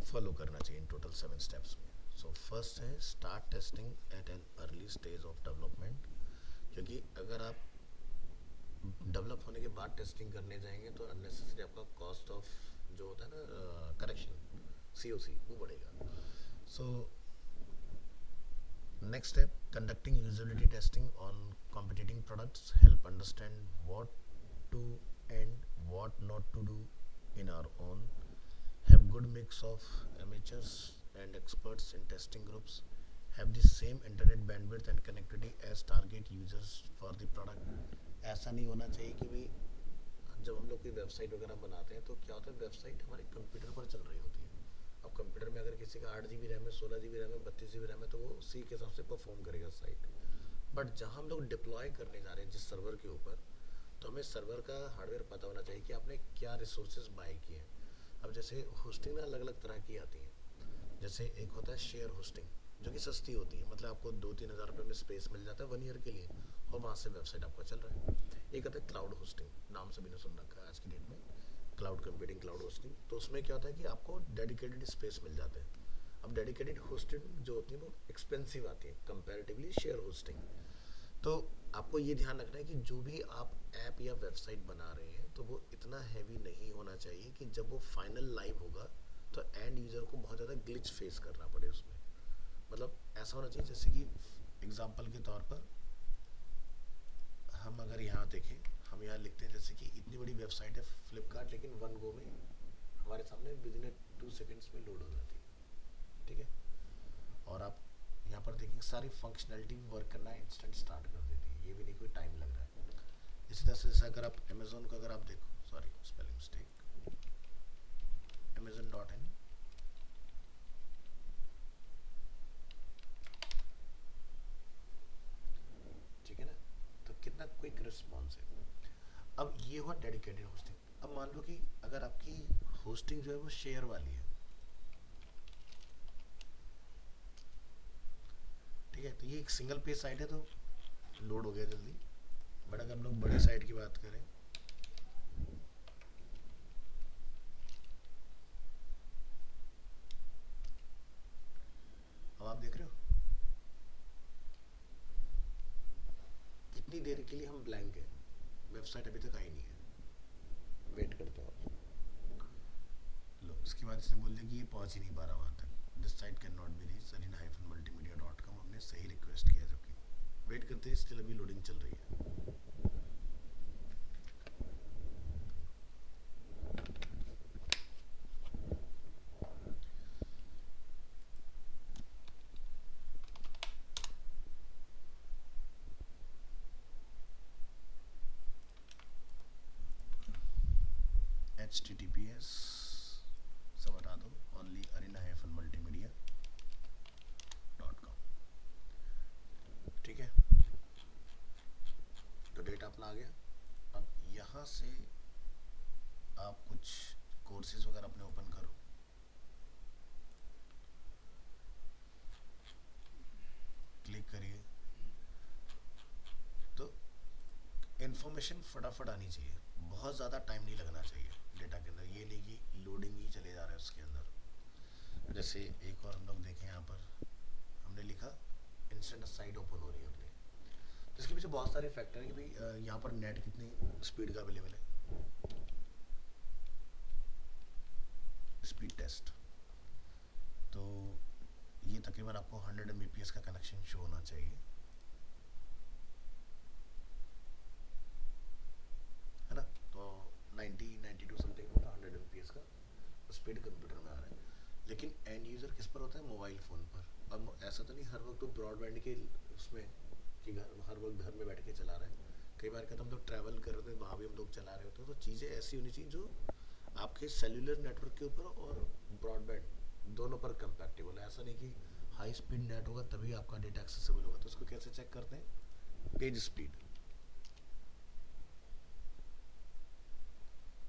Follow करना चाहिए in total 7 steps में। सो फर्स्ट है start testing at an early stage of development, क्योंकि अगर आप डेवलप होने के बाद टेस्टिंग करने जाएंगे तो अननेसेसरी आपका कॉस्ट ऑफ जो होता है ना करेक्शन, COC, वो बढ़ेगा। So next step, conducting usability testing on competing products help understand what to and what not to do in our own. Have good mix of amateurs and experts in testing groups. Have the same internet bandwidth and connectivity as target users for the product. ऐसा नहीं होना चाहिए कि भाई जब हम लोग कोई वेबसाइट वगैरह बनाते हैं तो क्या होता है, वेबसाइट हमारे कंप्यूटर पर चल रही होती है। अब कंप्यूटर में अगर किसी का 8 GB रैम है, 16 GB रैम है, 32 GB रैम है, तो वो सी के हिसाब से परफॉर्म करेगा साइट। बट जहाँ हम लोग डिप्लॉय करने जा रहे हैं जिस सर्वर के ऊपर, तो हमें सर्वर का हार्डवेयर पता होना चाहिए कि आपने क्या रिसोर्सेज बाय किए हैं। अब जैसे होस्टिंग ना अलग अलग तरह की आती है। जैसे एक होता है शेयर होस्टिंग, जो कि सस्ती होती है, मतलब आपको 2-3 हज़ार रुपये में स्पेस मिल जाता है 1 ईयर के लिए, और वहाँ से वेबसाइट आपका चल रहा है। एक होता है क्लाउड होस्टिंग, नाम सभी ने सुन रखा है आज की डेट में, क्लाउड कंप्यूटिंग, क्लाउड होस्टिंग। तो उसमें क्या होता है कि आपको डेडिकेटेड स्पेस मिल जाते हैं। अब डेडिकेटेड होस्टिंग जो होती है वो एक्सपेंसिव आती है कंपैरेटिवली शेयर होस्टिंग। तो आपको ये ध्यान रखना है कि जो भी आप ऐप या वेबसाइट बना रहे हैं तो वो इतना हैवी नहीं होना चाहिए कि जब वो फाइनल लाइव होगा तो एंड यूज़र को बहुत ज़्यादा ग्लिच फेस करना पड़े उसमें। मतलब ऐसा होना चाहिए जैसे कि एग्जांपल के तौर पर हम अगर यहाँ देखें, हम यहाँ लिखते हैं जैसे कि इतनी बड़ी वेबसाइट है फ्लिपकार्ट, लेकिन वन गो में हमारे सामने विद इन 2 सेकेंड्स में लोड हो जाती है। ठीक है, और आप यहाँ पर देखेंगे सारी फंक्शनैलिटी वर्क करना इंस्टेंट स्टार्ट कर देती है, ये भी नहीं कोई टाइम लग रहा है। इसी तरह से जैसे अगर आप अमेजोन को अगर आप देखो, सॉरी स्पेलिंग मिस्टेक, amazon.in, ठीक है ना, तो कितना क्विक रिस्पॉन्स है। अब ये हुआ डेडिकेटेड होस्टिंग। अब मान लो कि अगर आपकी होस्टिंग जो है वो शेयर वाली है, ठीक है, तो ये एक सिंगल पेज साइट है तो लोड हो गया जल्दी। बट अगर हम लोग बड़े साइट की बात करें, अब आप देख रहे हो कितनी देर के लिए हम ब्लैंक है, वेबसाइट अभी तक आई नहीं है, वेट करते हैं आप। लो इसके बाद इसने बोल दिया कि ये पहुंच ही नहीं पा रहा वहाँ तक, this site can not be reach arena-multimedia.com। हमने सही रिक्वेस्ट किया, जबकि वेट करते हैं, स्टिल अभी लोडिंग चल रही है। HTTPS सब हटा दो, ओनली arena-multimedia.com। ठीक है, तो डेटा अपना आ गया। अब यहाँ से आप कुछ कोर्सेज वगैरह अपने ओपन करो, क्लिक करिए, तो इन्फॉर्मेशन फटाफट आनी चाहिए, बहुत ज़्यादा टाइम नहीं लगना चाहिए डेटा के अंदर। ये नहीं कि लोडिंग ही चले जा रहा है उसके अंदर। जैसे एक और हम लोग देखें, यहाँ पर हमने लिखा इंस्टेंट साइट ओपन हो रही है अपनी, तो इसके पीछे बहुत सारे फैक्टर हैं कि भाई यहाँ पर नेट कितनी स्पीड का अवेलेबल है। स्पीड टेस्ट, तो ये तकरीबन आपको 100 Mbps का कनेक्शन शो होना चाहिए, है ना। तो 90-92 समथिंग होता है 100 Mbps का स्पीड कंप्यूटर में आ रहा है। लेकिन एंड यूज़र किस पर होता है, मोबाइल फ़ोन पर। अब ऐसा तो नहीं हर वक्त तो ब्रॉडबैंड के उसमें कि हर वक्त घर में बैठ के चला रहा है। कई बार क्या हम लोग ट्रैवल कर रहे थे, वहाँ भी हम लोग चला रहे होते हैं। तो चीज़ें ऐसी होनी चाहिए जो आपके सेल्यूलर नेटवर्क के ऊपर और ब्रॉडबैंड दोनों पर कंपैटिबल है। ऐसा नहीं कि हाई स्पीड नेट होगा तभी आपका डेटा एक्सेसिबल होगा। तो उसको कैसे चेक करते हैं, पेज स्पीड।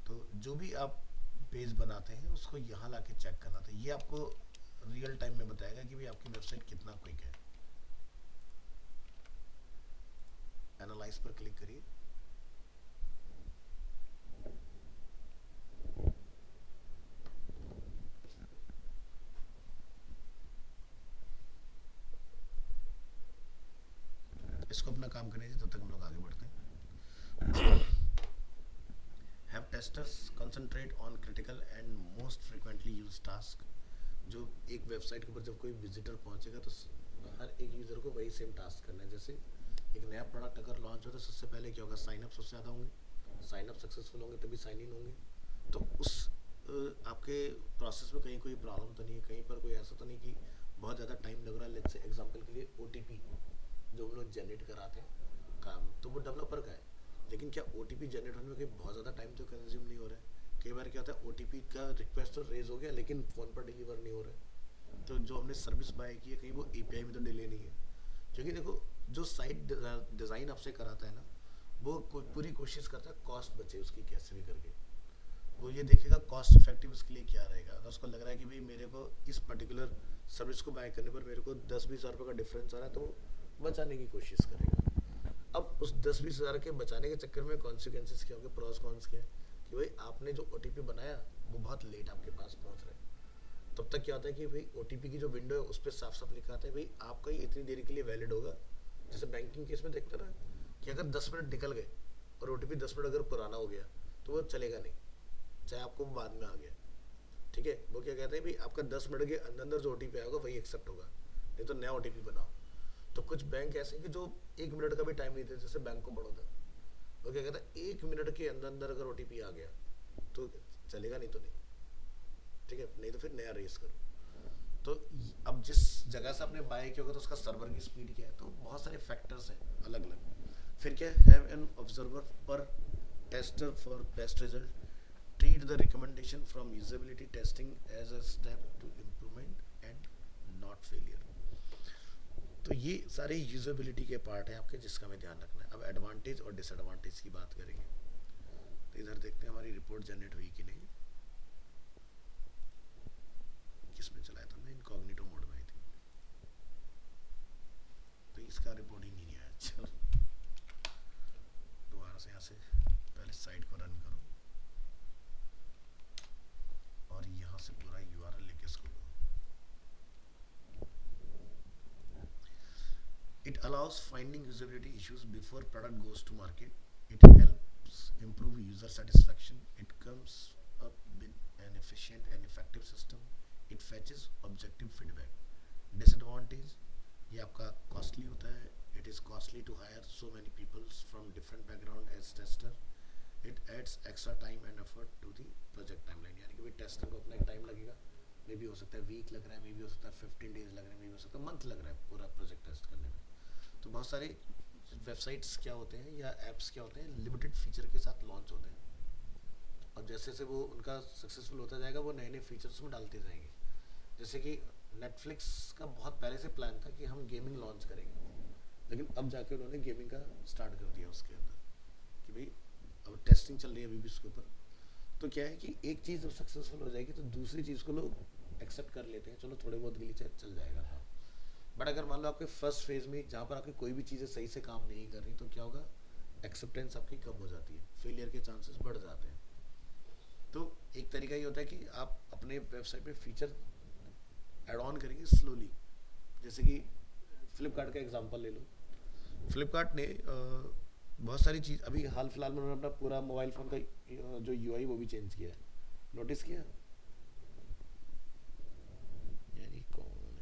तो जो भी आप पेज बनाते हैं उसको यहाँ ला के चेक करना था। ये आपको रियल टाइम में बताएगा कि भाई आपकी वेबसाइट कितना क्विक है। एनालाइज पर क्लिक करिए, इसको अपना काम करने दीजिए, तब तक हम लोग आगे बढ़ते हैं। Have testers concentrate on critical and most frequently use task. जो एक वेबसाइट के ऊपर जब कोई विजिटर पहुंचेगा तो हर एक यूज़र को वही सेम टास्क करना है। जैसे एक नया प्रोडक्ट अगर लॉन्च हो तो सबसे पहले क्या होगा, साइन अप सबसे ज़्यादा होंगे, साइन अप सक्सेसफुल होंगे तभी साइन इन होंगे। तो उस आपके प्रोसेस में कहीं कोई प्रॉब्लम तो नहीं है, कहीं पर कोई ऐसा तो नहीं कि बहुत ज़्यादा टाइम लग रहा है। लेट्स से एग्जांपल के लिए ओटीपी जो हम लोग जनरेट कराते हैं काम, तो वो डेवलपर का है, लेकिन क्या ओटीपी जनरेट होने में कोई बहुत ज़्यादा टाइम तो कंज्यूम नहीं हो रहा है। कई बार क्या होता है, ओटीपी का रिक्वेस्ट तो रेज हो गया लेकिन फ़ोन पर डिलीवर नहीं हो रहा है। तो जो हमने सर्विस बाय की है कहीं वो एपीआई में तो डिले नहीं है। क्योंकि देखो, जो साइट डिज़ाइन आपसे कराता है ना, वो पूरी कोशिश करता है कॉस्ट बचे उसकी कैसे भी करके। वो ये देखेगा कॉस्ट इफेक्टिव उसके लिए क्या रहेगा। अगर उसको लग रहा है कि भाई मेरे को इस पर्टिकुलर सर्विस को बाय करने पर मेरे को 10-20 हज़ार रुपये का डिफरेंस आ रहा है, तो बचाने की कोशिश करेगा। अब उस 10-20 हज़ार के बचाने के चक्कर में कॉन्सिक्वेंसेस क्या होंगे, प्रॉस कॉन्स क्या है कि भाई आपने जो ओटीपी बनाया वो बहुत लेट आपके पास पहुंच रहा है। तब तक क्या होता है कि भाई ओटीपी की जो विंडो है उस पर साफ साफ लिखा आता है भाई आपका ये इतनी देरी के लिए वैलिड होगा। जैसे बैंकिंग केस में देखते ना कि अगर 10 मिनट निकल गए और ओटीपी 10 मिनट अगर पुराना हो गया तो वो चलेगा नहीं, चाहे आपको बाद में आ गया। ठीक है, वो क्या कहते हैं भाई आपका 10 मिनट के अंदर अंदर जो ओटीपी आएगा वही एक्सेप्ट होगा, नहीं तो नया ओटीपी बनाओ। तो कुछ बैंक ऐसे हैं कि जो 1 मिनट का भी टाइम नहीं देते, जैसे बैंक ऑफ बड़ौदा, वो क्या कहता है 1 मिनट के अंदर अंदर अगर ओटीपी आ गया तो चलेगा, नहीं तो नहीं। ठीक है, नहीं तो फिर नया रेस करो। तो अब जिस जगह से आपने बाय किया होगा तो उसका सर्वर की स्पीड क्या है, तो बहुत सारे फैक्टर्स हैं अलग अलग। फिर क्या हैव एन ऑब्जर्वर पर tester for best result, treat the recommendation from usability testing as a step to improvement and not failure। तो ये सारे यूजेबिलिटी के पार्ट हैं आपके जिसका हमें ध्यान रखना है। अब एडवांटेज और डिसएडवांटेज की बात करेंगे। तो इधर देखते हैं हमारी रिपोर्ट जनरेट हुई कि नहीं। किसमें चलाया था हमने, इनकॉग्निटो मोड में आई थी, तो इसका रिपोर्ट ही नहीं आया। चलो दोबारा से यहाँ से पहले साइट को रन करो और यहाँ से पूरा यूआरएल लेके इसको लो। It allows finding usability issues before product goes to market. It helps improve user satisfaction. It comes up with an efficient and effective system. It fetches objective feedback. Disadvantage, ये आपका costly होता है. It is costly to hire so many people from different background as tester. It adds extra time and effort to the project timeline. यानी कि भाई tester को अपना एक टाइम लगेगा, मे भी हो सकता है वीक लग रहा है, मे भी हो सकता है 15 डेज लग रहे हैं, मे भी हो सकता है मंथ लग रहा है पूरा प्रोजेक्ट टेस्ट करने में। तो बहुत सारे वेबसाइट्स क्या होते हैं या एप्स क्या होते हैं, लिमिटेड फीचर के साथ लॉन्च होते हैं और जैसे जैसे वो उनका सक्सेसफुल होता जाएगा वो नए नए फीचर्स में डालते जाएंगे। जैसे कि नेटफ्लिक्स का बहुत पहले से प्लान था कि हम गेमिंग लॉन्च करेंगे, लेकिन अब जाके उन्होंने गेमिंग का स्टार्ट कर दिया उसके अंदर कि भाई अब टेस्टिंग चल रही है अभी भी उसके ऊपर। तो क्या है कि एक चीज़ जब सक्सेसफुल हो जाएगी तो दूसरी चीज़ को लोग एक्सेप्ट कर लेते हैं, चलो थोड़े बहुत ग्लिच चल जाएगा। हाँ, बट अगर मान लो आपके फर्स्ट फेज में जहाँ पर आपकी कोई भी चीज़ें सही से काम नहीं कर रही तो क्या होगा, एक्सेप्टेंस आपकी कम हो जाती है, फेलियर के चांसेस बढ़ जाते हैं। तो एक तरीका ये होता है कि आप अपने website pay feature add on करेंगे स्लोली। जैसे कि फ्लिपकार्ट का एग्जांपल ले लो। फ्लिपकार्ट ने बहुत सारी चीज़ अभी हाल फिलहाल में उन्होंने अपना पूरा मोबाइल फ़ोन का जो यूआई वो भी चेंज किया है, नोटिस किया? यानी कौन है,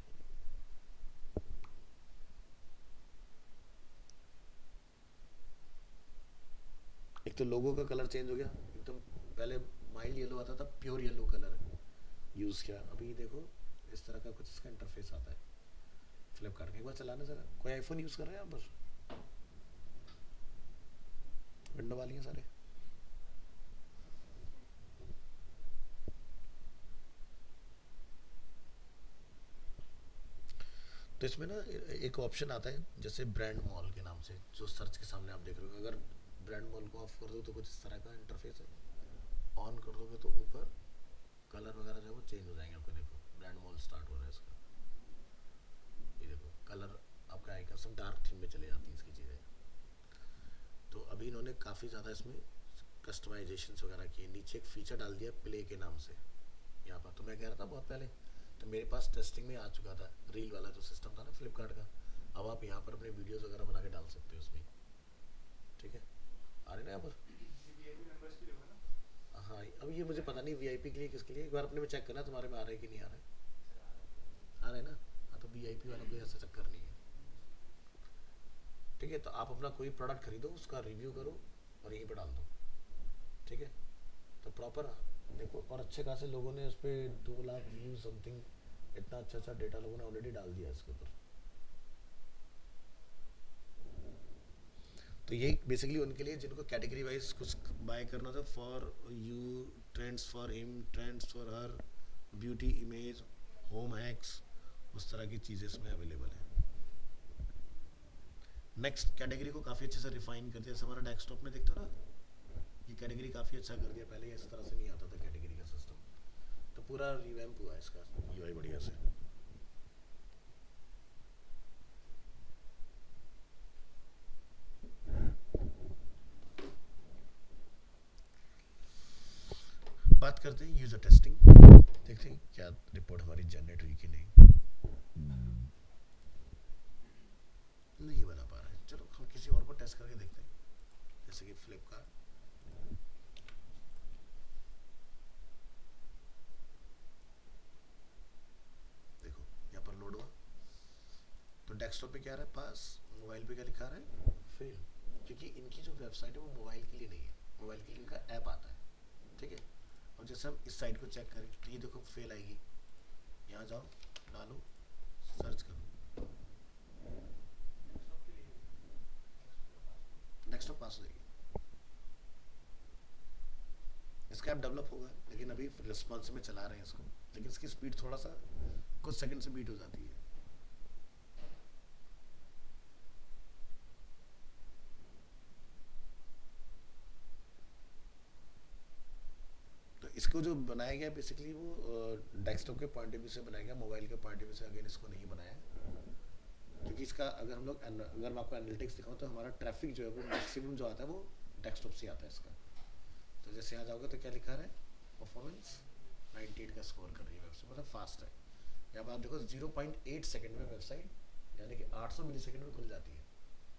एक तो लोगो का कलर चेंज हो गया एकदम, पहले माइल्ड येलो आता था, प्योर येलो कलर यूज़ किया। अभी देखो इस तरह का कुछ इसका इंटरफेस आता है फ्लिपकार्ट का। एक बार चलाना ज़रा, कोई आईफोन यूज़ कर रहे हैं यहाँ पर? विंडो वाली हैं सारे। तो इसमें ना एक ऑप्शन आता है जैसे ब्रांड मॉल के नाम से, जो सर्च के सामने आप देख रहे हो। अगर ब्रांड मॉल को ऑफ कर दो तो कुछ इस तरह का इंटरफेस है, ऑन कर दोगे तो ऊपर कलर वगैरह जो है वो चेंज हो जाएंगे आपको। देखो ब्रांड मॉल स्टार्ट हो रहा है इसका, ये देखो कलर आपका आएगा, सब डार्क थीम में चले जाती हैं इसकी चीज़ें। तो अभी इन्होंने काफ़ी ज़्यादा इसमें कस्टमाइजेशन वगैरह किए। नीचे एक फीचर डाल दिया प्ले के नाम से यहाँ पर। तो मैं कह रहा था बहुत पहले, तो मेरे पास टेस्टिंग में आ चुका था रील वाला जो सिस्टम था ना फ्लिपकार्ट का, अब आप यहाँ पर अपने वीडियोस वगैरह बना के डाल सकते हो उसमें, ठीक है। आ रहे ना यहाँ पर? हाँ, अब ये मुझे पता नहीं वीआईपी के लिए किसके लिए, एक बार अपने में चेक करना तुम्हारे में आ रहा है कि नहीं आ रहा है। आ रहा है ना? हाँ, तो वीआईपी वाला कोई ऐसा चक्कर नहीं है, ठीक है। तो आप अपना कोई प्रोडक्ट खरीदो, उसका रिव्यू करो और यहीं पर डाल दो, ठीक है। तो प्रॉपर देखो, और अच्छे खासे लोगों ने उस पर 2 लाख व्यू समथिंग, इतना अच्छा अच्छा डेटा लोगों ने ऑलरेडी डाल दिया इसके ऊपर। तो ये बेसिकली उनके लिए जिनको कैटेगरी वाइज कुछ बाय करना था, for you, trends for him, trends for her, beauty, image, home hacks, उस तरह की चीज़ें इसमें अवेलेबल है। नेक्स्ट कैटेगरी को काफ़ी अच्छे से रिफाइन कर दिया, जैसे हमारा डेस्कटॉप में दिखता ना, ये कैटेगरी काफ़ी अच्छा कर दिया, पहले इस तरह से नहीं आता था कैटेगरी का सिस्टम, तो पूरा रिवैम्प हुआ इसका यूआई बढ़िया से। बात करते हैं यूज़र टेस्टिंग, देखते हैं क्या रिपोर्ट हमारी जनरेट हुई कि नहीं। नहीं बना पा रहे हैं, चलो हम किसी और को टेस्ट करके देखते हैं, जैसे कि फ्लिपकार्ट। देखो यहाँ पर लोड हुआ, तो डेस्कटॉप पे क्या आ रहा है पास, मोबाइल पे क्या लिखा रहा है, फेल, क्योंकि इनकी जो वेबसाइट है वो मोबाइल के लिए नहीं है, मोबाइल के लिए इनका ऐप आता है, ठीक है। और जैसे हम इस साइट को चेक करें तो ये देखो फेल आएगी, यहाँ जाओ, डालो, सर्च करो, डेस्कटॉप पास हो जाएगी। इसका ऐप डेवलप होगा, लेकिन अभी रिस्पॉन्स में चला रहे हैं इसको, लेकिन इसकी स्पीड थोड़ा सा कुछ सेकंड से बीट हो जाती है। तो इसको जो बनाया गया बेसिकली वो डेस्कटॉप के पॉइंट ऑफ व्यू से बनाया गया, मोबाइल के पॉइंट ऑफ व्यू से अगेन इसको नहीं बनाया, क्योंकि इसका अगर हम लोग अगर मैं आपको एनालिटिक्स दिखाऊं तो हमारा ट्रैफिक जो है वो मैक्सिमम जो आता है वो डेस्कटॉप से आता है इसका। तो जैसे यहाँ जाओगे तो क्या लिखा है, परफॉर्मेंस 98 का स्कोर कर रही है वेबसाइट, मतलब फास्ट है। यहाँ पर आप देखो 0.8 सेकंड में वेबसाइट, यानी कि 800 मिली सेकंड में खुल जाती है,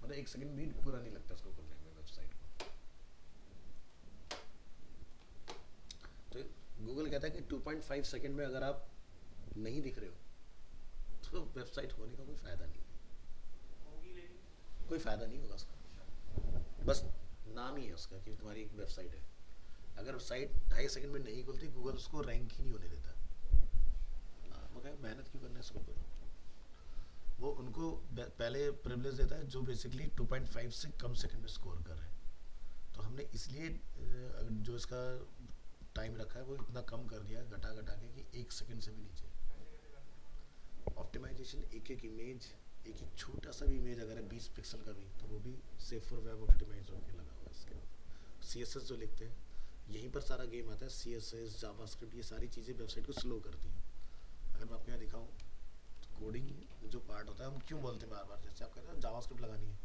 मतलब 1 सेकंड भी पूरा नहीं लगता उसको खुलने में वेबसाइट को। तो गूगल कहता है कि 2.5 सेकंड में अगर आप नहीं दिख रहे हो तो वेबसाइट होने का कोई फ़ायदा नहीं है, कोई फ़ायदा नहीं होगा उसका, बस नाम ही है उसका कि तुम्हारी एक वेबसाइट है। अगर साइट 2.5 सेकंड में नहीं खुलती, गूगल उसको रैंक ही नहीं होने देता। मगर मेहनत क्यों करना है इसके ऊपर, वो उनको पहले प्रिविलेज देता है जो बेसिकली 2.5 से कम सेकंड में स्कोर कर रहे हैं। तो हमने इसलिए जो इसका टाइम रखा है वो इतना कम कर दिया, घटा घटा के कि 1 सेकंड से भी नीचे। ऑप्टिमाइजेशन, एक एक इमेज, एक एक छोटा सा भी इमेज अगर है 20 पिक्सल का भी, तो वो भी सेफ फॉर वेब ऑप्टिमाइज होकर लगा हुआ है इसके बाद। CSS जो लिखते हैं यहीं पर सारा गेम आता है, CSS, जावास्क्रिप्ट, ये सारी चीज़ें वेबसाइट को स्लो करती हैं। अगर मैं आपको यहाँ दिखाऊँ तो कोडिंग जो पार्ट होता है, हम क्यों बोलते हैं बार बार, जैसे आप कहते हैं जावास्क्रिप्ट लगानी है,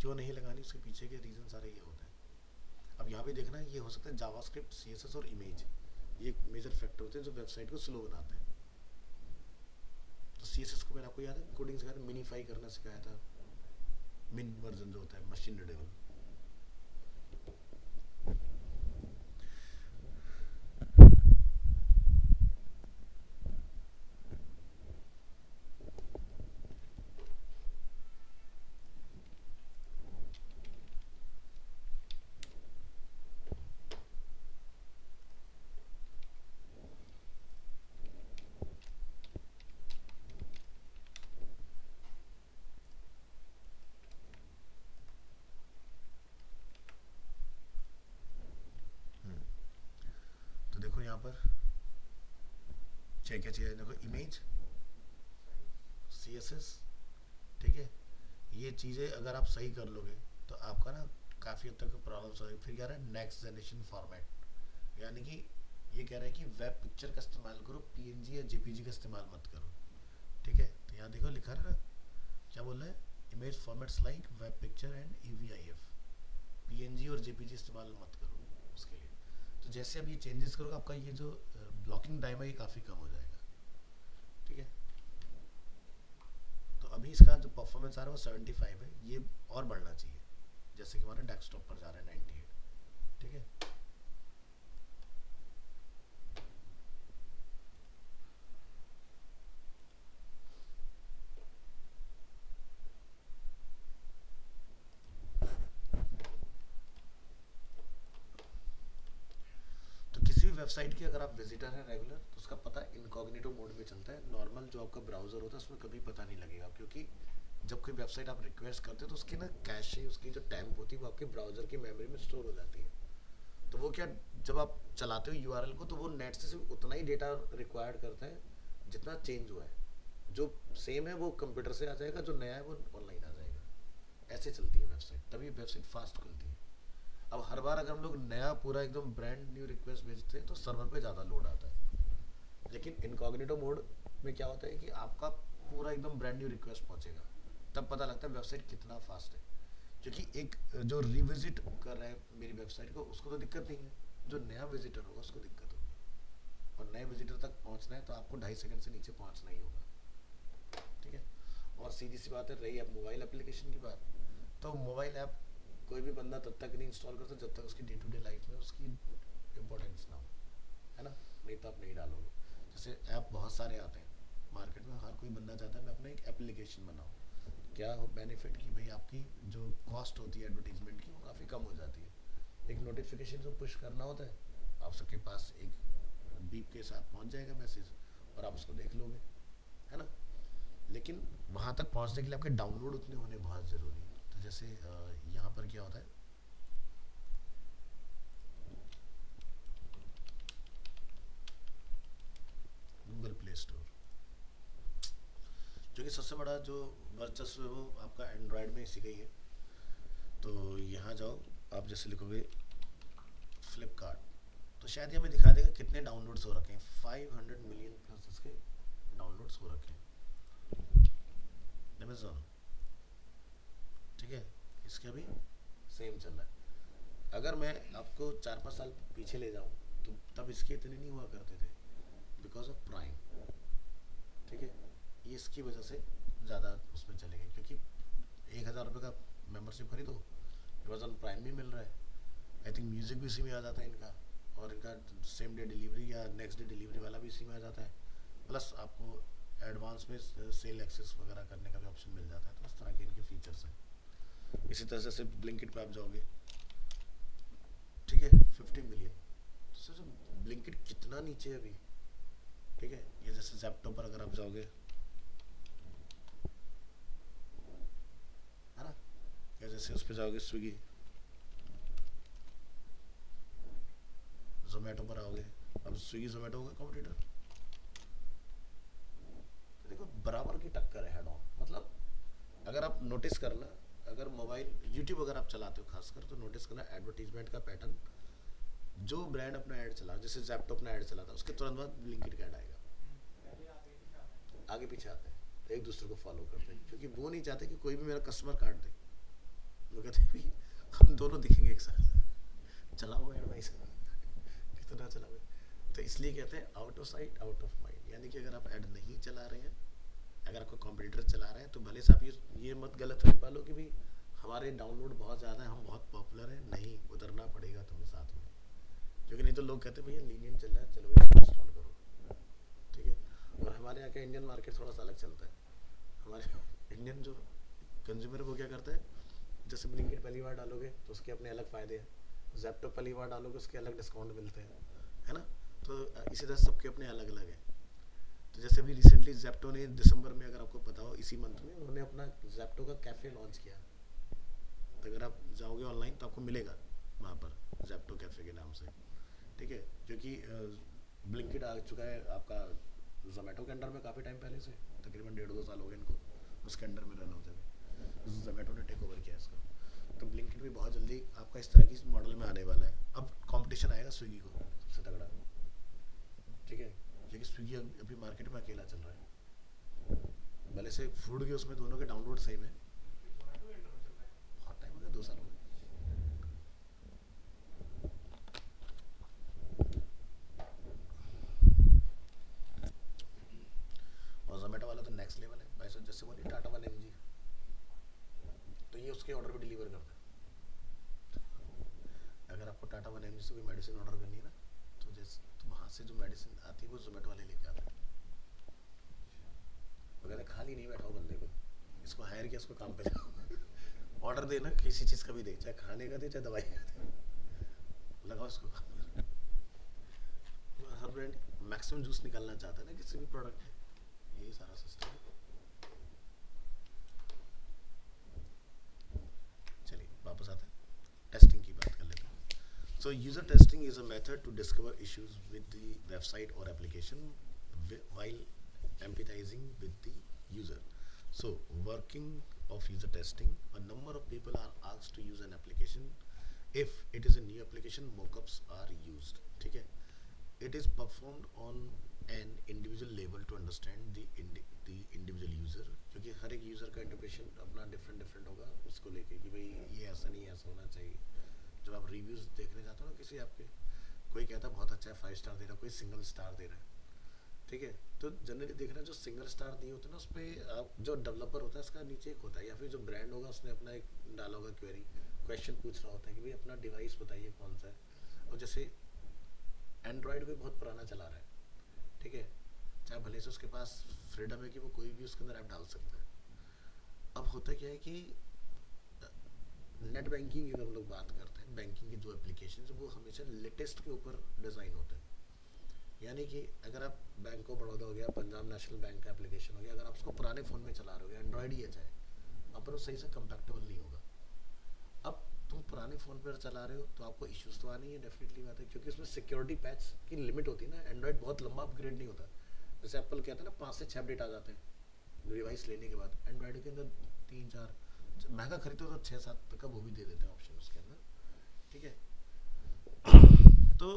क्यों नहीं लगानी, उसके पीछे के रीज़न सारे ये होते हैं। अब यहाँ पे देखना ये हो सकता है जावास्क्रिप्ट, CSS और इमेज, ये मेजर फैक्टर होते हैं जो वेबसाइट को स्लो बनाते हैं। तो CSS को मैंने आपको याद है कोडिंग सिखाया था, मिनीफाई करना सिखाया था, मिन वर्जन जो होता है मशीन रीडेबल। तो देखो यहाँ पर क्या क्या चाहिए, देखो इमेज, CSS, ठीक है। ये चीज़ें अगर आप सही कर लोगे तो आपका ना काफ़ी हद तक प्रॉब्लम सॉल्व। फिर कह रहा है नेक्स्ट जनरेशन फॉर्मेट, यानी कि ये कह रहा है कि वेब पिक्चर का इस्तेमाल करो, PNG या JPG का इस्तेमाल मत करो, ठीक है। तो यहाँ देखो लिखा है ना, क्या बोल रहा है, image formats like web picture and EVIF, PNG और JPG इस्तेमाल मत करो उसके लिए। तो जैसे अब ये चेंजेस करोगे आपका ये जो ब्लॉकिंग टाइम है ये काफ़ी कम हो जाएगा, ठीक है। तो अभी अभी इसका जो परफॉर्मेंस आ रहा है वो 75 है, ये और बढ़ना चाहिए, जैसे कि हमारे डेस्कटॉप पर जा रहा है 98। ठीक है। तो किसी भी वेबसाइट की अगर आप विजिटर हैं रेगुलर, तो उसका पता इनकॉग्निटो मोड में चलता है। नॉर्मल जो आपका ब्राउजर होता है उसमें कभी पता नहीं लगेगा, क्योंकि जब कोई वेबसाइट आप रिक्वेस्ट करते हो तो उसकी ना कैशे, उसकी जो टैम्प होती है वो आपके ब्राउजर की मेमोरी में स्टोर हो जाती है। तो वो क्या, जब आप चलाते हो यूआरएल को, तो वो नेट से सिर्फ उतना ही डेटा रिक्वायर्ड करता है जितना चेंज हुआ है। जो सेम है वो कंप्यूटर से आ जाएगा, जो नया है वो ऑनलाइन आ जाएगा। ऐसे चलती है वेबसाइट, तभी वेबसाइट फास्ट खुलती है। अब हर बार अगर हम लोग नया पूरा एकदम ब्रांड न्यू रिक्वेस्ट भेजते हैं तो सर्वर पे ज़्यादा लोड आता है। लेकिन इनकॉग्निटो मोड में क्या होता है कि आपका पूरा एकदम ब्रांड न्यू रिक्वेस्ट पहुंचेगा, तब पता लगता है वेबसाइट कितना फास्ट है। क्योंकि एक जो रिविजिट कर रहा है मेरी वेबसाइट को, उसको तो दिक्कत नहीं है, जो नया विजिटर होगा उसको दिक्कत होगी। और नए विजिटर तक पहुंचना है तो आपको 2.5 सेकंड से नीचे पहुंचना ही होगा। ठीक है। और सीधी सी बात है, रही अब मोबाइल एप्लीकेशन की बात, तो मोबाइल ऐप कोई भी बंदा तब तक नहीं इंस्टॉल करता जब तक उसकी डे टू डे लाइफ में उसकी इम्पोर्टेंस ना हो, है ना। नहीं तो आप नहीं डालोगे। जैसे ऐप बहुत सारे आते हैं मार्केट में, हर कोई बंदा चाहता है मैं अपना एक एप्लीकेशन बनाऊँ। क्या बेनिफिट कि भाई आपकी जो कॉस्ट होती है एडवर्टीजमेंट की वो काफ़ी कम हो जाती है। एक नोटिफिकेशन जो पुश करना होता है, आप सबके पास एक बीप के साथ पहुंच जाएगा मैसेज, और आप उसको देख लोगे, है ना। लेकिन वहाँ तक पहुँचने के लिए आपके डाउनलोड उतने होने बहुत ज़रूरी है। तो जैसे यहाँ पर क्या होता है, गूगल प्ले स्टोर, जो कि सबसे बड़ा जो वर्चस्व है वो आपका एंड्रॉयड में इसी का ही है। तो यहाँ जाओ, आप जैसे लिखोगे फ्लिपकार्ट, तो शायद ये हमें दिखा देगा कितने डाउनलोड्स हो रखे हैं। 500 मिलियन प्लस इसके डाउनलोड्स हो रखे हैं। अमेजोन, ठीक है, इसके अभी सेम चल रहा है। अगर मैं आपको 4-5 साल पीछे ले जाऊँ तो तब इसके इतने नहीं हुआ करते थे, बिकॉज ऑफ प्राइम। ठीक है। ये इसकी वजह से ज़्यादा उसमें चले गए, क्योंकि 1,000 रुपये का मेम्बरशिप खरीदो, अमेजोन प्राइम भी मिल रहा है। आई थिंक म्यूज़िक भी इसी में आ जाता है इनका, और इनका सेम डे डिलीवरी या नेक्स्ट डे डिलीवरी वाला भी इसी में आ जाता है। प्लस आपको एडवांस में सेल एक्सेस वगैरह करने का भी ऑप्शन मिल जाता है। तो इस तरह के इनके फीचर्स हैं। इसी तरह से ब्लिंकिट पे आप जाओगे, ठीक है, 50 मिलियन। सोचो ब्लिंकिट कितना नीचे है अभी। ठीक है। ये जैसे जैप्टो पर अगर आप जाओगे, है ना, या जैसे उस पर जाओगे स्विगी, जोमेटो पर आओगे, अब स्विगी जोमेटो होगा कॉम्पिटिटर। तो देखो बराबर की टक्कर है, हेड ऑन। मतलब अगर आप नोटिस करना, अगर मोबाइल यूट्यूब अगर आप चलाते हो खासकर, तो नोटिस करना एडवर्टीजमेंट का पैटर्न। जो ब्रांड अपना ऐड चला, जैसे जैप्टो अपना ऐड चलाता है, उसके तुरंत बाद ब्लिंकिट का ऐड आएगा। आगे पीछे आते हैं, तो एक दूसरे को फॉलो करते हैं, क्योंकि वो नहीं चाहते कि कोई भी मेरा कस्टमर काट दे। वो कहते हैं भाई हम दोनों दिखेंगे एक साथ, चलाओ यार भाई साहब, कितना चलाओगे। तो इसलिए कहते हैं out of sight out of mind. यानी कि अगर आप ऐड नहीं चला रहे हैं, अगर आपको कॉम्पिटिटर चला रहे हैं, तो भले से आप ये मत गलत फहमी पालो कि भाई हमारे डाउनलोड बहुत ज़्यादा है, हम बहुत पॉपुलर हैं। नहीं, उतरना पड़ेगा तुम्हें साथ में, क्योंकि नहीं तो लोग कहते हैं भैया लीनियंट चल रहा है, चलो भैया इंस्टॉल करो। ठीक है। और हमारे यहाँ का इंडियन मार्केट थोड़ा सा अलग चलता है। हमारे इंडियन जो कंज्यूमर वो क्या करता है, जैसे ब्लिंकिट पहली बार डालोगे तो उसके अपने अलग फ़ायदे हैं, जैप्टो पहली बार डालोगे उसके अलग डिस्काउंट मिलते हैं, है ना। तो इसी तरह सबके अपने अलग अलग हैं। तो जैसे अभी रिसेंटली जैप्टो ने दिसंबर में, अगर आपको पता हो, इसी मंथ में उन्होंने अपना जैप्टो का कैफ़े लॉन्च किया। तो अगर आप जाओगे ऑनलाइन तो आपको मिलेगा वहाँ पर जैप्टो कैफ़े के नाम से। ठीक है। क्योंकि ब्लिंकिट आ चुका है आपका जोमेटो के अंडर में काफ़ी टाइम पहले से, तकरीबन 1.5-2 साल हो गए इनको उसके अंडर में रन होते हुए। जोमेटो ने टेक ओवर किया इसको। तो ब्लिंकिट भी बहुत जल्दी आपका इस तरह की मॉडल में आने वाला है। अब कंपटीशन आएगा स्विगी को सबसे तगड़ा। ठीक है। क्योंकि स्विगी अभी मार्केट में अकेला चल रहा है। भले से फूड के उसमें दोनों के डाउनलोड सेम है। बहुत टाइम हो गया, 2 साल हो गए। और जोमेटो वाला तो नेक्स्ट लेवल है भाई साहब, जैसे बोलिए टाटा वन एम जी, तो ये उसके ऑर्डर भी डिलीवर करता है। अगर आपको टाटा वन एम जी से कोई मेडिसिन ऑर्डर करनी है ना, तो जैसे तो वहाँ से जो मेडिसिन आती है वो जोमेटो वाले लेके आते हैं। वो कहते हैं खाली नहीं बैठा हो बंदे को, इसको हायर किया, इसको काम पे लगाओ। ऑर्डर देना किसी चीज़ का भी दे, चाहे खाने का दे चाहे दवाई का दे, लगाओ इसको काम पे। हर ब्रांड मैक्सिमम जूस निकालना चाहता है ना किसी भी प्रोडक्ट में, यही सारा सिस्टम है। चलिए वापस आते हैं, टेस्टिंग की बात कर लेते हैं। So user testing is a method to discover issues with the website और application while empathizing with the user. So working of user testing, a number of people are asked to use an application. If it is a new application, mockups are used. ठीक है, it is performed on an individual level to understand the individual user, क्योंकि हर एक user का interpretation अपना different होगा उसको लेके कि भाई ये ऐसा नहीं ऐसा होना चाहिए। जब आप रिव्यूज़ देखने जाते हो ना किसी ऐप के, कोई कहता है बहुत अच्छा है 5 स्टार दे रहा है, कोई सिंगल स्टार दे रहा है, ठीक है, तो जनरली देखना जो सिंगल स्टार दिए होते हैं ना उस पर जो डेवलपर होता है उसका नीचे एक होता है, या फिर जो ब्रांड होगा उसने अपना एक डाला होगा क्वेरी, क्वेश्चन पूछ रहा होता है कि भाई अपना डिवाइस बताइए कौन सा है। और जैसे एंड्रॉयड कोई बहुत पुराना चला रहा है, ठीक है, चाहे भले से उसके पास फ्रीडम है कि वो कोई भी उसके अंदर ऐप डाल सकता है। अब होता क्या है कि नेट बैंकिंग की अगर हम लोग बात करते हैं, बैंकिंग के जो एप्लीकेशन है वो हमेशा लेटेस्ट के ऊपर डिज़ाइन होते हैं। यानी कि अगर आप बैंक ऑफ बड़ौदा हो गया, पंजाब नेशनल बैंक का एप्लीकेशन हो गया, अगर आप उसको पुराने फ़ोन में चला रहे हो, एंड्रॉयड ही है चाहे, अब पर वो सही से कंपैक्टेबल नहीं होगा। अब तुम पुराने फ़ोन पर चला रहे हो तो आपको इश्यूज तो आनी है, डेफिनेटली बात है, क्योंकि उसमें सिक्योरिटी पैच की लिमिट होती है ना। एंड्रॉयड बहुत लंबा अपग्रेड नहीं होता, जैसे एप्पल कहता है ना 5 से 6 अपडेट आ जाते हैं डिवाइस लेने के बाद, एंड्रॉयड के अंदर 3-4, महंगा खरीदो तो 6-7 तक का वो भी दे देते हैं ऑप्शन उसके अंदर, ठीक है। तो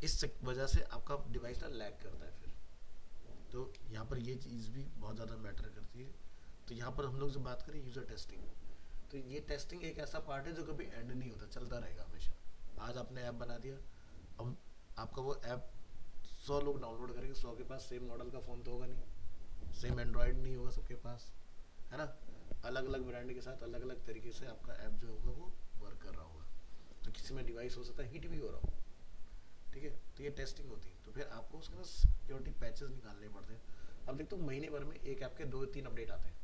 इस वजह से आपका डिवाइस ना लैग करता है फिर, तो यहाँ पर ये चीज़ भी बहुत ज़्यादा मैटर करती है। तो यहाँ पर हम लोग जब बात करें यूज़र टेस्टिंग, तो ये टेस्टिंग एक ऐसा पार्ट है जो कभी एंड नहीं होता, चलता रहेगा हमेशा। आज आपने ऐप बना दिया, अब आपका वो ऐप 100 लोग डाउनलोड करेंगे, 100 के पास सेम मॉडल का फ़ोन तो होगा नहीं, सेम एंड्रॉयड नहीं होगा सबके पास, है ना। अलग अलग ब्रांड के साथ अलग अलग तरीके से आपका ऐप जो होगा वो वर्क कर रहा होगा, तो किसी में डिवाइस हो सकता है हीट भी हो रहा हो, ठीक है, तो ये टेस्टिंग होती है। तो फिर आपको उसके अंदर सिक्योरिटी पैचेस निकालने पड़ते हैं। अब देखते हो महीने भर में एक ऐप के 2-3 अपडेट आते हैं,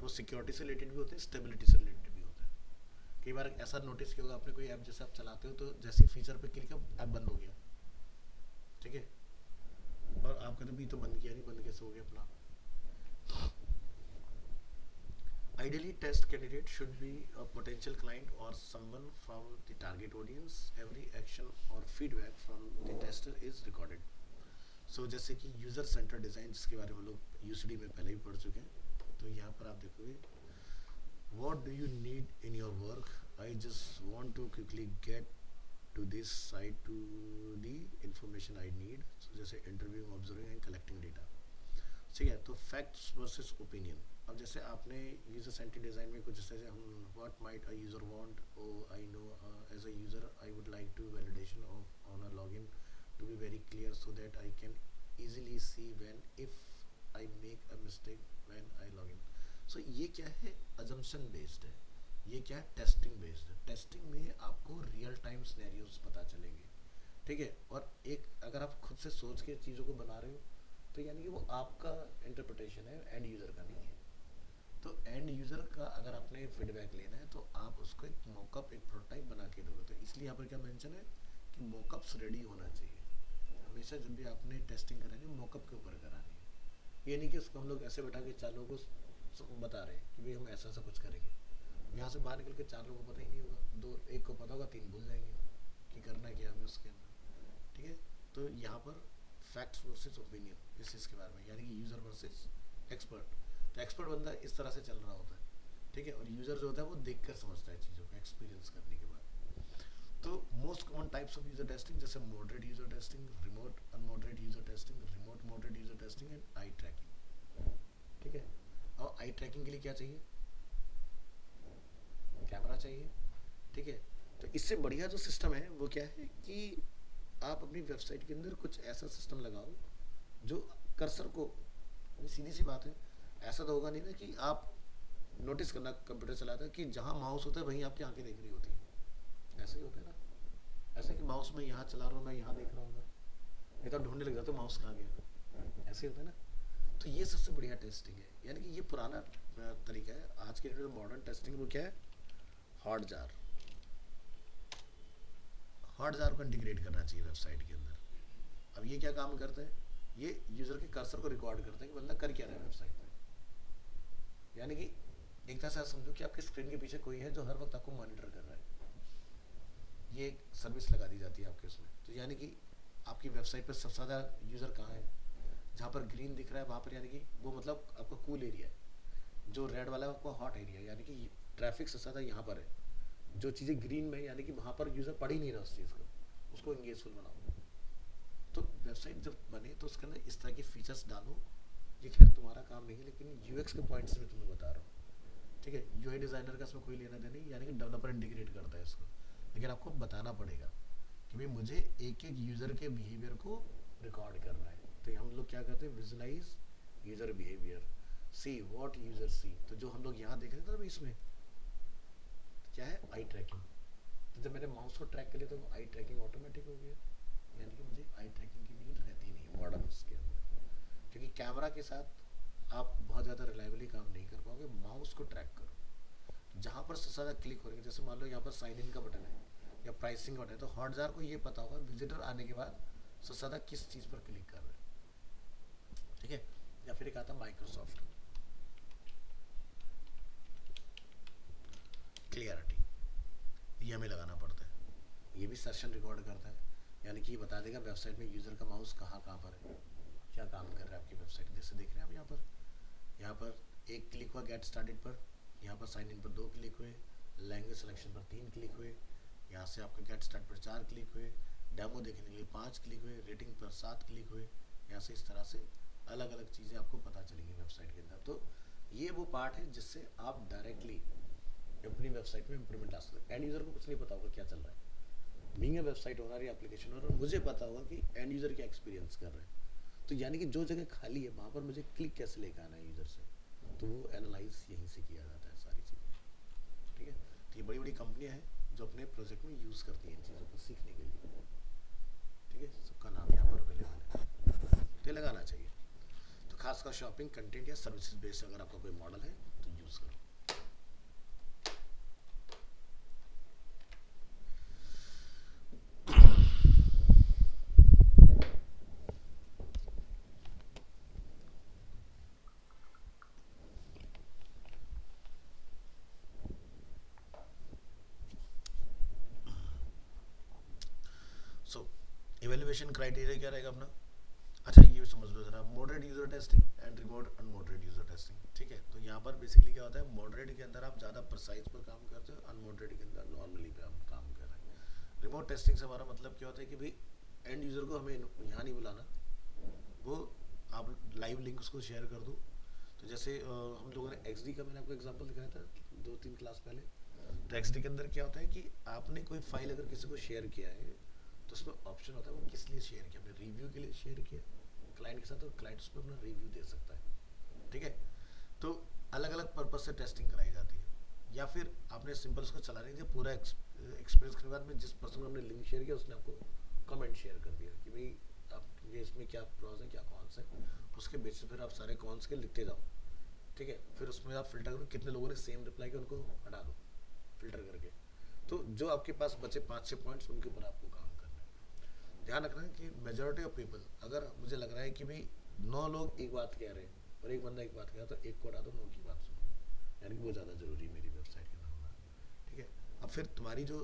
तो सिक्योरिटी से रिलेटेड भी होते हैं, स्टेबिलिटी से रिलेटेड भी होते हैं। कई बार ऐसा नोटिस किया होगा आपने, कोई ऐप जैसे आप चलाते हो तो जैसे फीचर पे क्लिक किया ऐप बंद हो गया, ठीक है, और आप कहते भी तो बंद किया नहीं, बंद कैसे हो गया अपना। Ideally, test candidate should be a potential client or someone from the target audience. Every action or feedback from the tester is recorded. So जैसे कि यूज़र सेंटर डिज़ाइन, जिसके बारे में लोग यूसीडी में पहले भी पढ़ चुके हैं, तो यहाँ पर आप देखोगे what do you need in your work? I just want to quickly get to this site to the information I need. So जैसे interviewing, observing and collecting data. ठीक है, तो फैक्ट्स वर्सेस ओपिनियन। अब जैसे आपने यूज़र सेंट्रिक डिज़ाइन में कुछ जैसे हम what might a user want, oh I know as a user I would like to validation of on a login to be very clear so that I can easily see when if I make a mistake when I log in. So ये क्या है, assumption based है, ये क्या है, testing based है। Testing में आपको रियल टाइम सिनेरियोज पता चलेंगे, ठीक है, और एक अगर आप खुद से सोच के चीज़ों को बना रहे हो तो यानी कि वो आपका इंटरप्रिटेशन है, एंड यूज़र का नहीं है। तो एंड यूज़र का अगर आपने फीडबैक लेना है तो आप उसको एक मॉकअप, एक प्रोटोटाइप बना के दोगे। तो इसलिए यहाँ पर क्या मेंशन है कि मॉकअप्स रेडी होना चाहिए। हमेशा जब भी आपने टेस्टिंग करानी है मॉकअप के ऊपर करानी है, ये नहीं कि उसको हम लोग ऐसे बैठा के 4 लोगों को बता रहे हैं कि भाई हम ऐसा ऐसा कुछ करेंगे, यहाँ से बाहर निकल के 4 लोगों को पता ही नहीं होगा, 1 को पता होगा, 3 भूल जाएंगे कि करना क्या हमें उसके अंदर, ठीक है। तो यहाँ पर फैक्ट्स वर्सेस ओपिनियन इस चीज़ के बारे में, यानी कि यूज़र वर्सेस एक्सपर्ट। तो एक्सपर्ट बंदा इस तरह से चल रहा होता है, ठीक है, और यूज़र जो होता है वो देख कर समझता है चीज़ों को एक्सपीरियंस करने के बाद। तो most common types of user testing जैसे moderate user testing, remote unmoderate user testing, remote moderate user testing and eye tracking, ठीक है। और आई ट्रैकिंग के लिए क्या चाहिए, कैमरा चाहिए, ठीक है। तो इससे बढ़िया जो सिस्टम है वो क्या है कि आप अपनी वेबसाइट के अंदर कुछ ऐसा सिस्टम लगाओ जो कर्सर को ये सीधी सी बात है। ऐसा तो होगा नहीं ना कि आप नोटिस करना कंप्यूटर चलाते हैं कि जहाँ माउस होता है वहीं आपकी आंखें देख रही होती है, ऐसे ही होता है ना। ऐसे कि माउस में यहाँ चला रहा हूँ, मैं यहाँ देख रहा हूँ, नहीं तो ढूंढने लग जाते हो माउस कहाँ गया, ऐसे होता है ना। तो ये सबसे बढ़िया टेस्टिंग है, यानी कि ये पुराना तरीका है। आज के जो मॉडर्न टेस्टिंग वो क्या है, हॉट जार। हॉट जार को इंटीग्रेट करना चाहिए वेबसाइट के अंदर। अब ये क्या काम करते हैं, ये यूजर के कर्सर को रिकॉर्ड करते हैं कि बंदा कर क्या रहा है वेबसाइट पे। यानी कि एक तरह से आप समझो कि आपके स्क्रीन के पीछे कोई है जो हर वक्त आपको मॉनिटर कर रहा है। ये एक सर्विस लगा दी जाती है आपके उसमें। तो यानी कि आपकी वेबसाइट पर सबसे ज़्यादा यूज़र कहाँ है, जहाँ पर ग्रीन दिख रहा है वहाँ पर, यानी कि वो मतलब आपका कूल एरिया है। जो रेड वाला है आपका हॉट एरिया है, यानी कि ट्रैफिक सबसे ज़्यादा यहाँ पर है। जो चीज़ें ग्रीन में, यानी कि वहाँ पर यूज़र पढ़ ही नहीं रहा उस चीज़ को, उसको इंगेजफुल बनाओ। तो वेबसाइट जब बने तो उसके अंदर इस तरह के फीचर्स डालो। ये खैर तुम्हारा काम नहीं है, लेकिन यूएक्स के पॉइंट से मैं तुम्हें बता रहा हूँ, ठीक है। यूआई डिज़ाइनर का इसमें कोई लेना देना नहीं, यानी कि डेवलपर इंटीग्रेट करता है इसको। लेकिन आपको बताना पड़ेगा कि भाई मुझे एक एक यूज़र के बिहेवियर को रिकॉर्ड करना है। तो हम लोग क्या करते हैं, visualise user behaviour, see what user see. तो जो हम लोग यहाँ देख रहे थे ना इसमें, तो क्या है, आई ट्रैकिंग। तो जब मैंने माउस को ट्रैक कर लिया तो आई ट्रैकिंग ऑटोमेटिक हो गया। यानी कि मुझे आई ट्रैकिंग की नीड रहती नहीं मॉडर्न उसके अंदर, क्योंकि कैमरा के साथ आप बहुत ज़्यादा रिलायबली काम नहीं कर पाओगे। माउस को ट्रैक करो, जहाँ पर सबसे ज़्यादा क्लिक हो रही है। जैसे मान लो यहाँ पर साइन इन का बटन है या प्राइसिंग बटन है, तो हॉटजार को ये पता होगा विजिटर आने के बाद सबसे ज़्यादा किस चीज़ पर क्लिक कर रहे हैं, ठीक है। या फिर एक आता माइक्रोसॉफ्ट क्लियरिटी, ये हमें लगाना पड़ता है। ये भी सेशन रिकॉर्ड करता है, यानी कि ये बता देगा वेबसाइट में यूज़र का माउस कहाँ कहाँ पर है, क्या काम कर रहा है आपकी वेबसाइट। जैसे देख रहे हैं आप यहाँ पर एक क्लिक हुआ गेट स्टार्टेड पर, यहाँ पर साइन इन पर 2 क्लिक हुए, लैंग्वेज सिलेक्शन पर 3 क्लिक हुए, यहाँ से आपका गेट स्टार्ट पर 4 क्लिक हुए, डेमो देखने के लिए 5 क्लिक हुए, रेटिंग पर 7 क्लिक हुए। यहाँ से इस तरह से अलग अलग चीज़ें आपको पता चलेंगी वेबसाइट के अंदर। तो ये वो पार्ट है जिससे आप डायरेक्टली अपनी वेबसाइट में इंप्रूवमेंट ला सकते हैं। एंड यूज़र को कुछ नहीं पता होगा क्या चल रहा है। बीइंग वेबसाइट ओनर या एप्लीकेशन ओनर, मुझे पता होगा कि एंड यूज़र क्या एक्सपीरियंस कर रहे हैं। तो यानी कि जो जगह खाली है वहाँ पर मुझे क्लिक कैसे लेकर आना है यूज़र से, तो वो एनालाइज यहीं से किया जाता है सारी चीज़ें, ठीक है। तो ये बड़ी बड़ी कंपनियाँ हैं जो अपने प्रोजेक्ट में यूज़ करती हैं इन चीज़ों को सीखने के लिए, ठीक है। सबका नाम यहाँ पर अवेलेबल है, तो लगाना चाहिए। तो खासकर शॉपिंग कंटेंट या सर्विसेज बेस्ड अगर आपका कोई मॉडल है तो यूज़ करो। सो इवेल्युएशन क्राइटेरिया क्या रहेगा अपना, अच्छा ये समझ लो जरा, moderate user testing and remote unmoderate user testing, ठीक है। तो यहाँ पर बेसिकली क्या होता है, मॉडरेट के अंदर आप ज़्यादा प्रिसाइज पर काम करते हो, अनमॉडरेट के अंदर नॉर्मली पे आप काम कर रहे हैं। रिमोट टेस्टिंग से हमारा मतलब क्या होता है कि भाई एंड यूज़र को हमें यहाँ नहीं बुलाना, वो आप लाइव लिंक उसको शेयर कर दो। तो जैसे हम लोगों ने एक्सडी का मैंने आपको एग्जांपल दिखाया था 2-3 क्लास पहले। तो एक्सडी के अंदर क्या होता है कि आपने कोई फाइल अगर किसी को शेयर किया है तो उसमें ऑप्शन होता है वो किस लिए शेयर किया, आपने रिव्यू के लिए शेयर किया क्लाइंट के साथ, तो क्लाइंट उस पर अपना रिव्यू दे सकता है, ठीक है। तो अलग अलग पर्पज से टेस्टिंग कराई जाती है। या फिर आपने सिंपल उसको चला नहीं दिया, पूरा एक्सपीरियंस करने के बाद में जिस पर्सन को हमने लिंक शेयर किया उसने आपको कमेंट शेयर कर दिया कि भाई आप ये इसमें क्या प्रॉस है क्या कॉन्स है, उसके बेसिस पर आप सारे कॉन्स के लिखते जाओ, ठीक है। फिर उसमें आप फिल्टर करो कितने लोगों ने सेम रिप्लाई किया, उनको हटा दो फिल्टर करके। तो जो आपके पास बचे 5-6 पॉइंट्स उनके ऊपर आपको काम करना है। ध्यान रखना है कि मेजोरिटी ऑफ पीपल, अगर मुझे लग रहा है कि भाई 9 लोग एक बात कह रहे हैं और एक बंदा एक बात कह रहा है, तो एक को हटा दो, 9 की बात सुनो, यानी कि वो ज़्यादा जरूरी है मेरी वेबसाइट के अंदर होना, ठीक है। अब फिर तुम्हारी जो